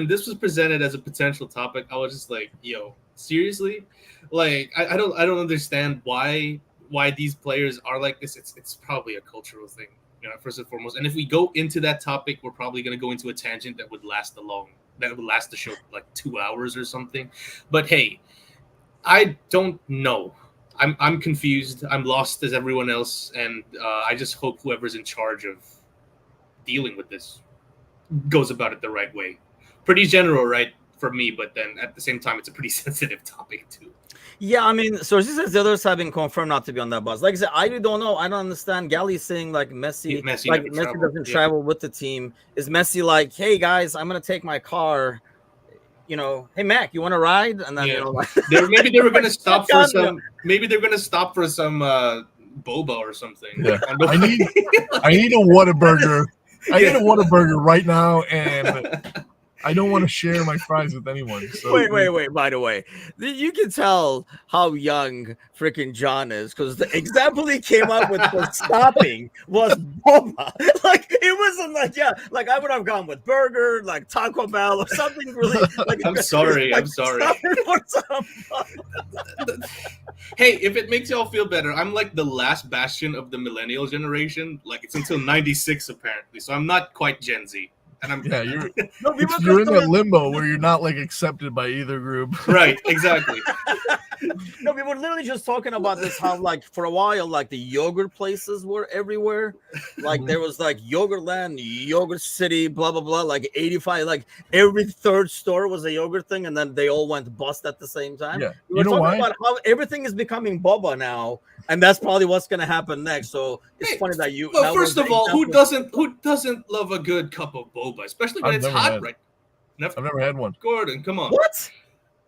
this was presented as a potential topic, I was just like, yo, seriously? Like I don't understand why these players are like this. It's probably a cultural thing, first and foremost. And if we go into that topic, we're probably going to go into a tangent that would last the show like 2 hours or something. But hey, I don't know. I'm confused. I'm lost as everyone else, and I just hope whoever's in charge of dealing with this goes about it the right way. Pretty general, right, for me, but then at the same time, it's a pretty sensitive topic too. Yeah, I mean, so she says the others have been confirmed not to be on that bus. Like I said, I really don't know. I don't understand. Gally's saying like Messi doesn't travel with the team. Is Messi like, hey guys, I'm gonna take my car? Hey Mac, you want to ride? And then maybe they were gonna stop for some. Maybe they're gonna stop for some boba or something. Yeah. I need a Whataburger. I need a Whataburger right now, and I don't want to share my fries with anyone. So. Wait. By the way, you can tell how young freaking John is because the example he came up with for stopping was boba. Like it wasn't like I would have gone with burger, like Taco Bell or something really. Like I'm sorry. Hey, if it makes y'all feel better, I'm like the last bastion of the millennial generation. Like it's until '96 apparently, so I'm not quite Gen Z. And you're in that limbo where you're not like accepted by either group. Right, exactly. No, we were literally just talking about this, how like for a while, like the yogurt places were everywhere. Like there was like Yogurtland, Yogurt City, blah, blah, blah, like 85, like every third store was a yogurt thing. And then they all went bust at the same time. Yeah. We were talking about how everything is becoming boba now. And that's probably what's going to happen next. So it's funny that you. Well, first of all, who doesn't love a good cup of boba, especially when it's hot, right? I've never had one. Gordon, come on. What?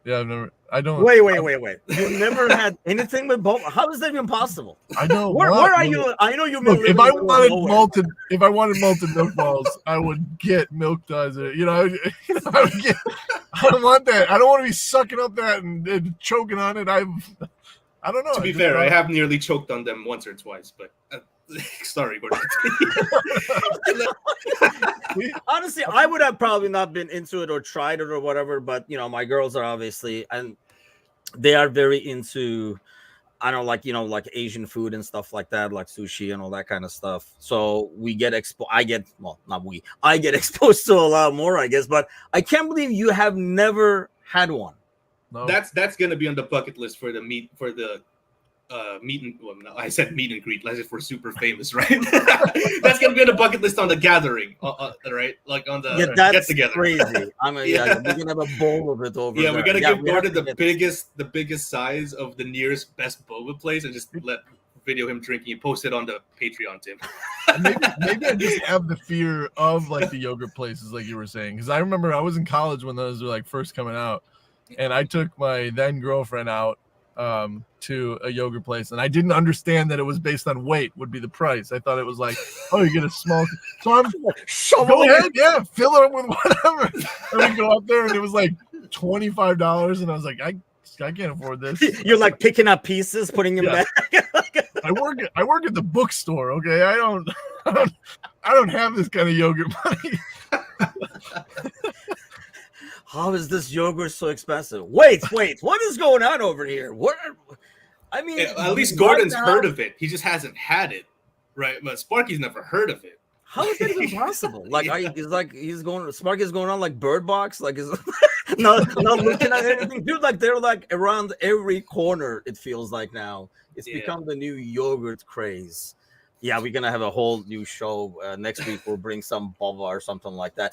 Yeah, I don't. Wait. You never had anything with boba? How is that even possible? I know. Where are you? I know you. Look, if I wanted malted milk balls, I would get Milk Duds. I would get. I don't want that. I don't want to be sucking up that and choking on it. I don't know. To be fair, I have nearly choked on them once or twice, but sorry, Gordon. Honestly, I would have probably not been into it or tried it or whatever, but my girls are obviously, and they are very into, I don't know, like Asian food and stuff like that, like sushi and all that kind of stuff. So we get I get exposed to a lot more, I guess, but I can't believe you have never had one. No. That's gonna be on the bucket list for the meet and I said meet and greet, like if we're super famous, right? That's gonna be on the bucket list on the gathering, right? Like on the get together. Crazy. We're gonna have a bowl of it over. Yeah, we gotta give Gordon the biggest size of the nearest best boba place and just let video him drinking and post it on the Patreon, Tim. maybe I just have the fear of like the yogurt places, like you were saying, because I remember I was in college when those were like first coming out. And I took my then girlfriend out to a yogurt place, and I didn't understand that it was based on weight would be the price. I thought it was like, oh, you get a small. So I'm go ahead, yeah, fill it up with whatever. And we go up there, and it was like $25, and I was like, I can't afford this. You're like picking up pieces, putting them back. I work at the bookstore. Okay, I don't have this kind of yogurt money. How is this yogurt so expensive? Wait, what is going on over here? I mean, at least Gordon's heard of it. He just hasn't had it, right? But Sparky's never heard of it. How is that even possible? Like, Sparky's going on like Bird Box, like is not looking at anything, dude. Like they're like around every corner. It feels like now it's become the new yogurt craze. Yeah, we're gonna have a whole new show next week. We'll bring some baba or something like that.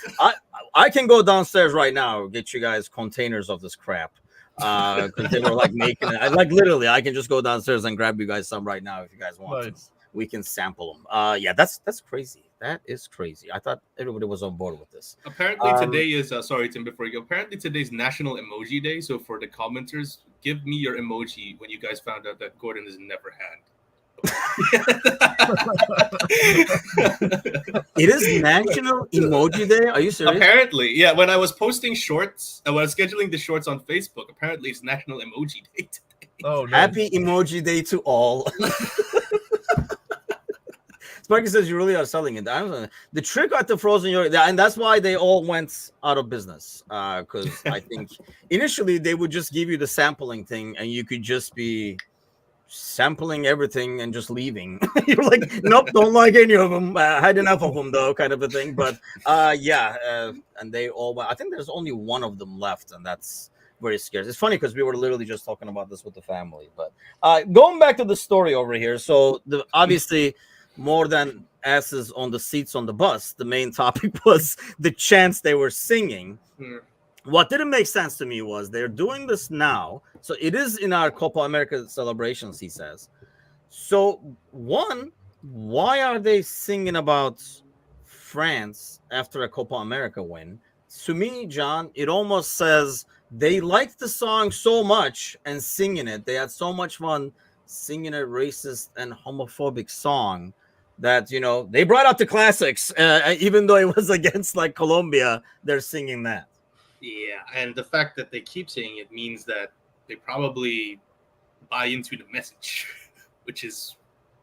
I can go downstairs right now, get you guys containers of this crap. Because they were like making it. Like literally, I can just go downstairs and grab you guys some right now if you guys want. Nice. We can sample them. Yeah, that's crazy. That is crazy. I thought everybody was on board with this. Apparently today is sorry, Tim, before you go. Apparently today's National Emoji Day. So for the commenters, give me your emoji when you guys found out that Gordon has never had. It is National Emoji Day. Are you serious? Apparently, yeah. When I was posting shorts, when I was scheduling the shorts on Facebook, apparently it's National Emoji Day today. Oh, nice. Happy Emoji Day to all. Sparky says you really are selling it. The trick at the frozen yogurt, and that's why they all went out of business. Because I think initially they would just give you the sampling thing, and you could just be sampling everything and just leaving. You're like, nope, don't like any of them. Had enough of them though, kind of a thing. But and they all. I think there's only one of them left, and that's very scarce. It's funny because we were literally just talking about this with the family. But going back to the story over here, so obviously more than asses on the seats on the bus, the main topic was the chants they were singing. What didn't make sense to me was they're doing this now. So it is in our Copa America celebrations, he says. So one, why are they singing about France after a Copa America win? To me, John, it almost says they liked the song so much and singing it. They had so much fun singing a racist and homophobic song that, you know, they brought out the classics. Even though it was against like Colombia, they're singing that. Yeah, and the fact that they keep saying it means that they probably buy into the message, which is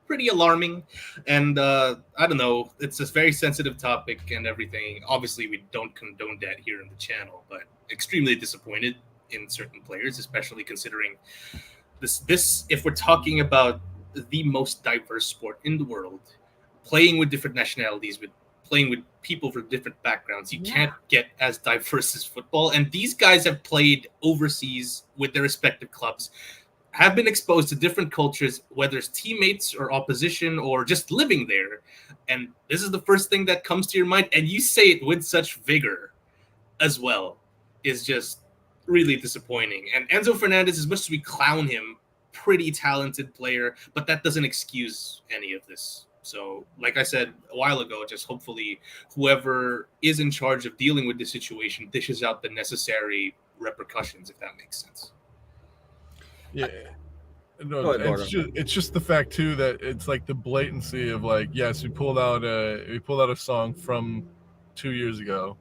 pretty alarming. And I don't know, it's a very sensitive topic and everything. Obviously, we don't condone that here on the channel, but extremely disappointed in certain players, especially considering this if we're talking about the most diverse sport in the world, playing with different nationalities, playing with people from different backgrounds, you can't get as diverse as football. And these guys have played overseas with their respective clubs, have been exposed to different cultures, whether it's teammates or opposition or just living there. And this is the first thing that comes to your mind. And you say it with such vigor as well, is just really disappointing. And Enzo Fernandez, as much as we clown him, pretty talented player, but that doesn't excuse any of this. So, like I said a while ago, just hopefully whoever is in charge of dealing with this situation dishes out the necessary repercussions, if that makes sense. Yeah. No, it's just the fact too that it's like the blatancy of like, yes, we pulled out a song from 2 years ago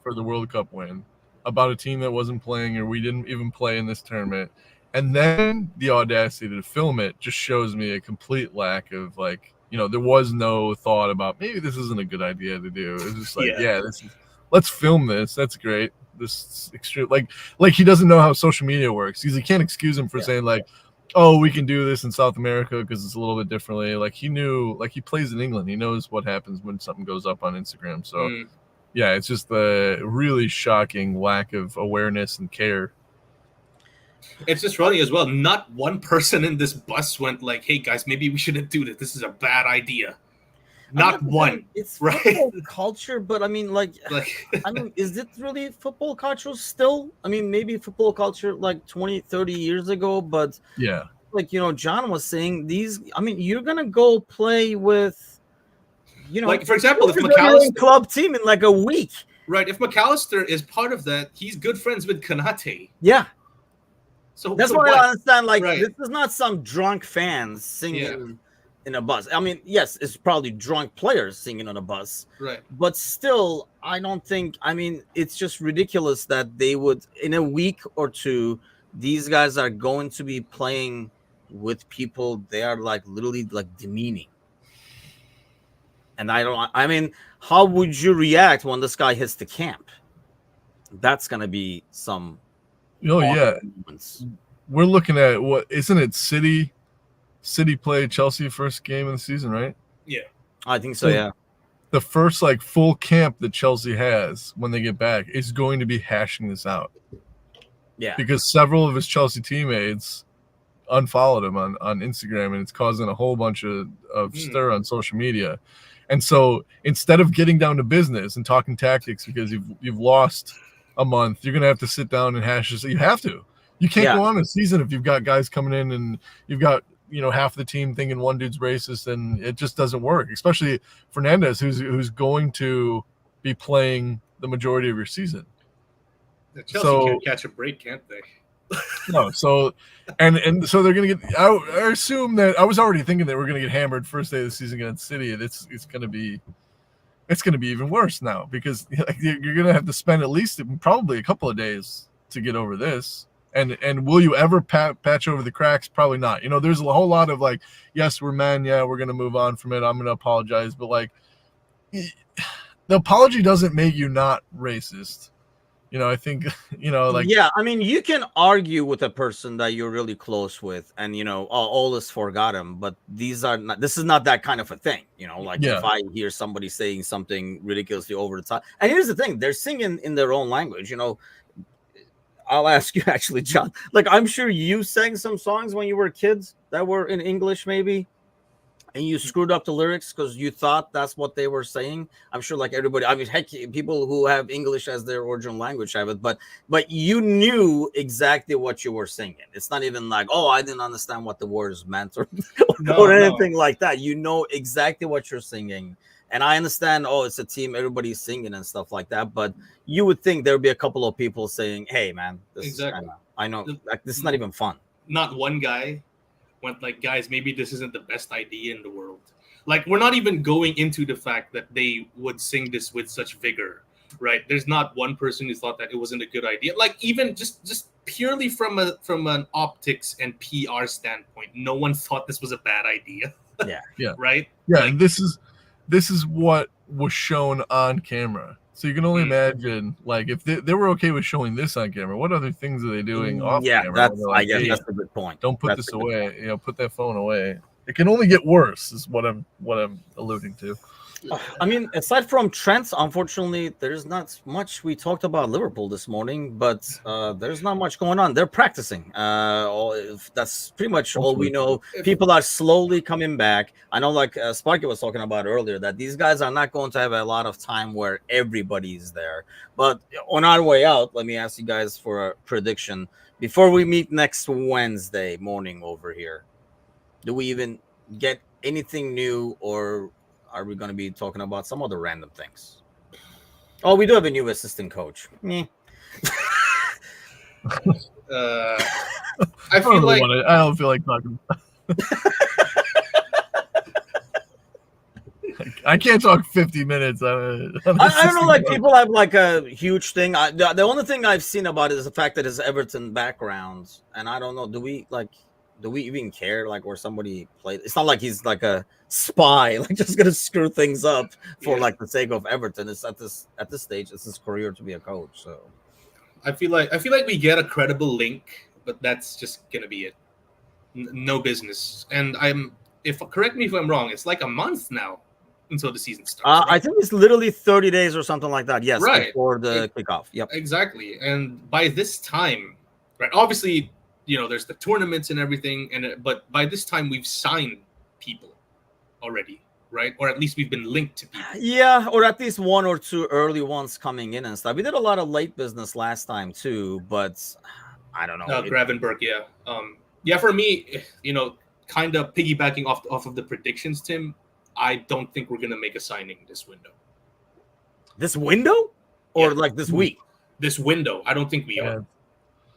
for the World Cup win about a team that wasn't playing or we didn't even play in this tournament. And then the audacity to film it just shows me a complete lack of like, you know, there was no thought about maybe this isn't a good idea to do. It's just like, let's film this. That's great. This extreme, like he doesn't know how social media works. You can't excuse him for saying like, oh, we can do this in South America because it's a little bit differently. Like he knew, like he plays in England. He knows what happens when something goes up on Instagram. So yeah, it's just the really shocking lack of awareness and care. It's just funny as well. Not one person in this bus went like, hey, guys, maybe we shouldn't do this. This is a bad idea. Not one. It's right? Football culture, but I mean, I mean, is it really football culture still? I mean, maybe football culture like 20, 30 years ago, but yeah, like, you know, John was saying you're going to go play with, you know, like, for example, if McAllister club team in like a week. Right. If McAllister is part of that, he's good friends with Kanate. Yeah. So That's so why I what? don't understand. Like, Right. this is not some drunk fans singing in a bus. I mean, yes, it's probably drunk players singing on a bus, Right. but still, I don't think. I mean, it's just ridiculous that they would, in a week or two, these guys are going to be playing with people they are like literally like demeaning. And I don't. I mean, how would you react when this guy hits the camp? That's gonna be some Oh yeah, awkward moments. we're looking at what isn't it? City played Chelsea first game of the season, right? Yeah. I think so. So Yeah. the first like full camp that Chelsea has when they get back is going to be hashing this out Yeah. because several of his Chelsea teammates unfollowed him on Instagram, and it's causing a whole bunch of stir on social media. And so instead of getting down to business and talking tactics because you've lost a month, you're gonna have to sit down and hash this. You have to. You can't go on a season if you've got guys coming in and you've got half the team thinking one dude's racist, and it just doesn't work. Especially Fernandez, who's going to be playing the majority of your season. The Chelsea can't catch a break, can't they? No, so and so they're gonna get. I assume that I was already thinking that we're gonna get hammered first day of the season against City, and it's gonna be even worse now because you're gonna have to spend at least probably a couple of days to get over this. And will you ever patch over the cracks? Probably not. There's a whole lot of like, yes, we're men. Yeah, we're gonna move on from it. I'm gonna apologize, but like, the apology doesn't make you not racist. I think, like... Yeah, I mean, you can argue with a person that you're really close with and, all is forgotten, but this is not that kind of a thing, like if I hear somebody saying something ridiculously over the top. And here's the thing, they're singing in their own language, I'll ask you actually, John, like, I'm sure you sang some songs when you were kids that were in English maybe, and you screwed up the lyrics because you thought that's what they were saying. I'm sure, like everybody, I mean, heck, people who have English as their original language have it, but you knew exactly what you were singing. It's not even like, oh, I didn't understand what the words meant or anything like that. You know exactly what you're singing. And I understand, oh, it's a team, everybody's singing and stuff like that. But you would think there would be a couple of people saying, hey, man, this is I know, like, this is not even fun. Not one guy went like, guys, maybe this isn't the best idea in the world. Like, we're not even going into the fact that they would sing this with such vigor, right? There's not one person who thought that it wasn't a good idea. Like, even just purely from an optics and PR standpoint, no one thought this was a bad idea. Yeah. Right? Yeah, like, and this is what was shown on camera. So you can only imagine, like, if they were okay with showing this on camera, what other things are they doing off camera? I guess that's a good point. Don't put this away. Put that phone away. It can only get worse, is what I'm alluding to. I mean, aside from Trent, unfortunately, there's not much. We talked about Liverpool this morning, but there's not much going on. They're practicing. That's pretty much all we know. People are slowly coming back. I know, like Sparky was talking about earlier, that these guys are not going to have a lot of time where everybody's there. But on our way out, let me ask you guys for a prediction. Before we meet next Wednesday morning over here, do we even get anything new, or are we going to be talking about some other random things? Oh, we do have a new assistant coach. I don't feel like talking. I can't talk 50 minutes. I don't know, like people have like a huge thing. The only thing I've seen about it is the fact that it's Everton background, and I don't know. Do we even care, like, where somebody played? It's not like he's like a spy, like just gonna screw things up for like the sake of Everton. It's at this stage, it's his career to be a coach. So I feel like we get a credible link, but that's just gonna be it. No business. And correct me if I'm wrong, it's like a month now until the season starts. Right? I think it's literally 30 days or something like that. Yes, right. Before the kickoff. Yep, exactly. And by this time, right? Obviously, there's the tournaments and everything, but by this time we've signed people already, right? Or at least we've been linked to people. Yeah, or at least one or two early ones coming in and stuff. We did a lot of late business last time too, but I don't know. Gravenberg, yeah. For me, kind of piggybacking off of the predictions, Tim, I don't think we're gonna make a signing this window. This window, or like this week? This window, I don't think we are.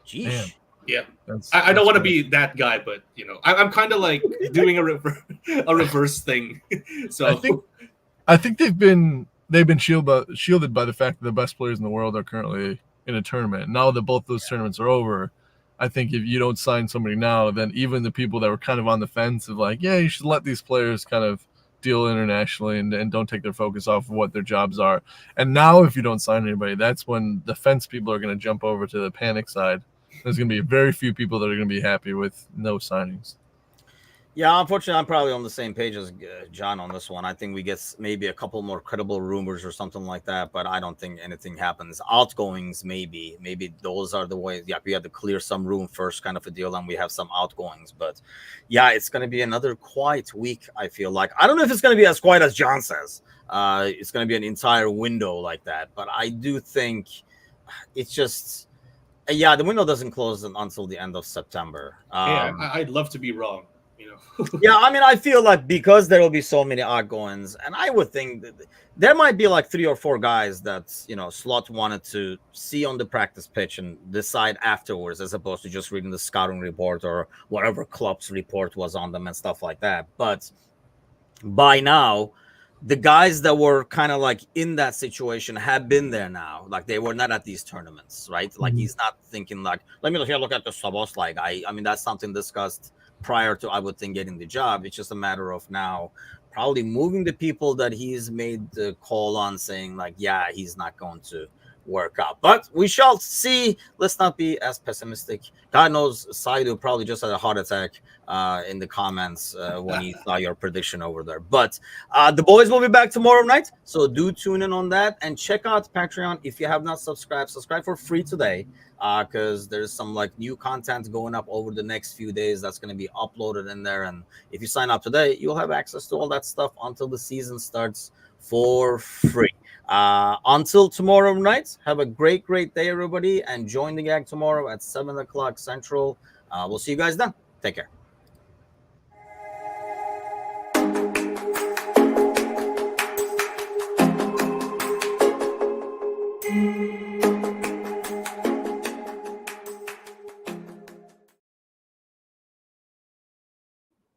Jeez. Yeah. That's I don't want to nice. be that guy, but I'm kind of like doing a reverse thing. So I think they've been shielded by the fact that the best players in the world are currently in a tournament. Now that both those tournaments are over, I think if you don't sign somebody now, then even the people that were kind of on the fence of like, yeah, you should let these players kind of deal internationally and don't take their focus off of what their jobs are. And now if you don't sign anybody, that's when the fence people are going to jump over to the panic side. There's going to be very few people that are going to be happy with no signings. Yeah, unfortunately, I'm probably on the same page as John on this one. I think we get maybe a couple more credible rumors or something like that, but I don't think anything happens. Outgoings, maybe those are the ways. Yeah, we have to clear some room first, kind of a deal, and we have some outgoings. But yeah, it's going to be another quiet week. I feel like I don't know if it's going to be as quiet as John says. It's going to be an entire window like that, but I do think it's just. Yeah, the window doesn't close until the end of September. yeah, I'd love to be wrong. Yeah, I mean, I feel like because there will be so many outgoings, and I would think that there might be like 3 or 4 guys that Slot wanted to see on the practice pitch and decide afterwards, as opposed to just reading the scouting report or whatever club's report was on them and stuff like that. But by now, the guys that were kind of like in that situation have been there now. Like they were not at these tournaments, right? Like he's not thinking like, let me look at the Sabos. Like I mean, that's something discussed prior to, I would think, getting the job. It's just a matter of now probably moving the people that he's made the call on, saying like, yeah, he's not going to work out. But we shall see. Let's not be as pessimistic. God knows Saidu probably just had a heart attack in the comments when he saw your prediction over there. But the boys will be back tomorrow night, so do tune in on that and check out Patreon. If you have not subscribed for free today, because there's some like new content going up over the next few days that's going to be uploaded in there. And if you sign up today, you'll have access to all that stuff until the season starts for free. Until tomorrow night, have a great day, everybody, and join the gang tomorrow at 7 o'clock Central. We'll see you guys then. Take care.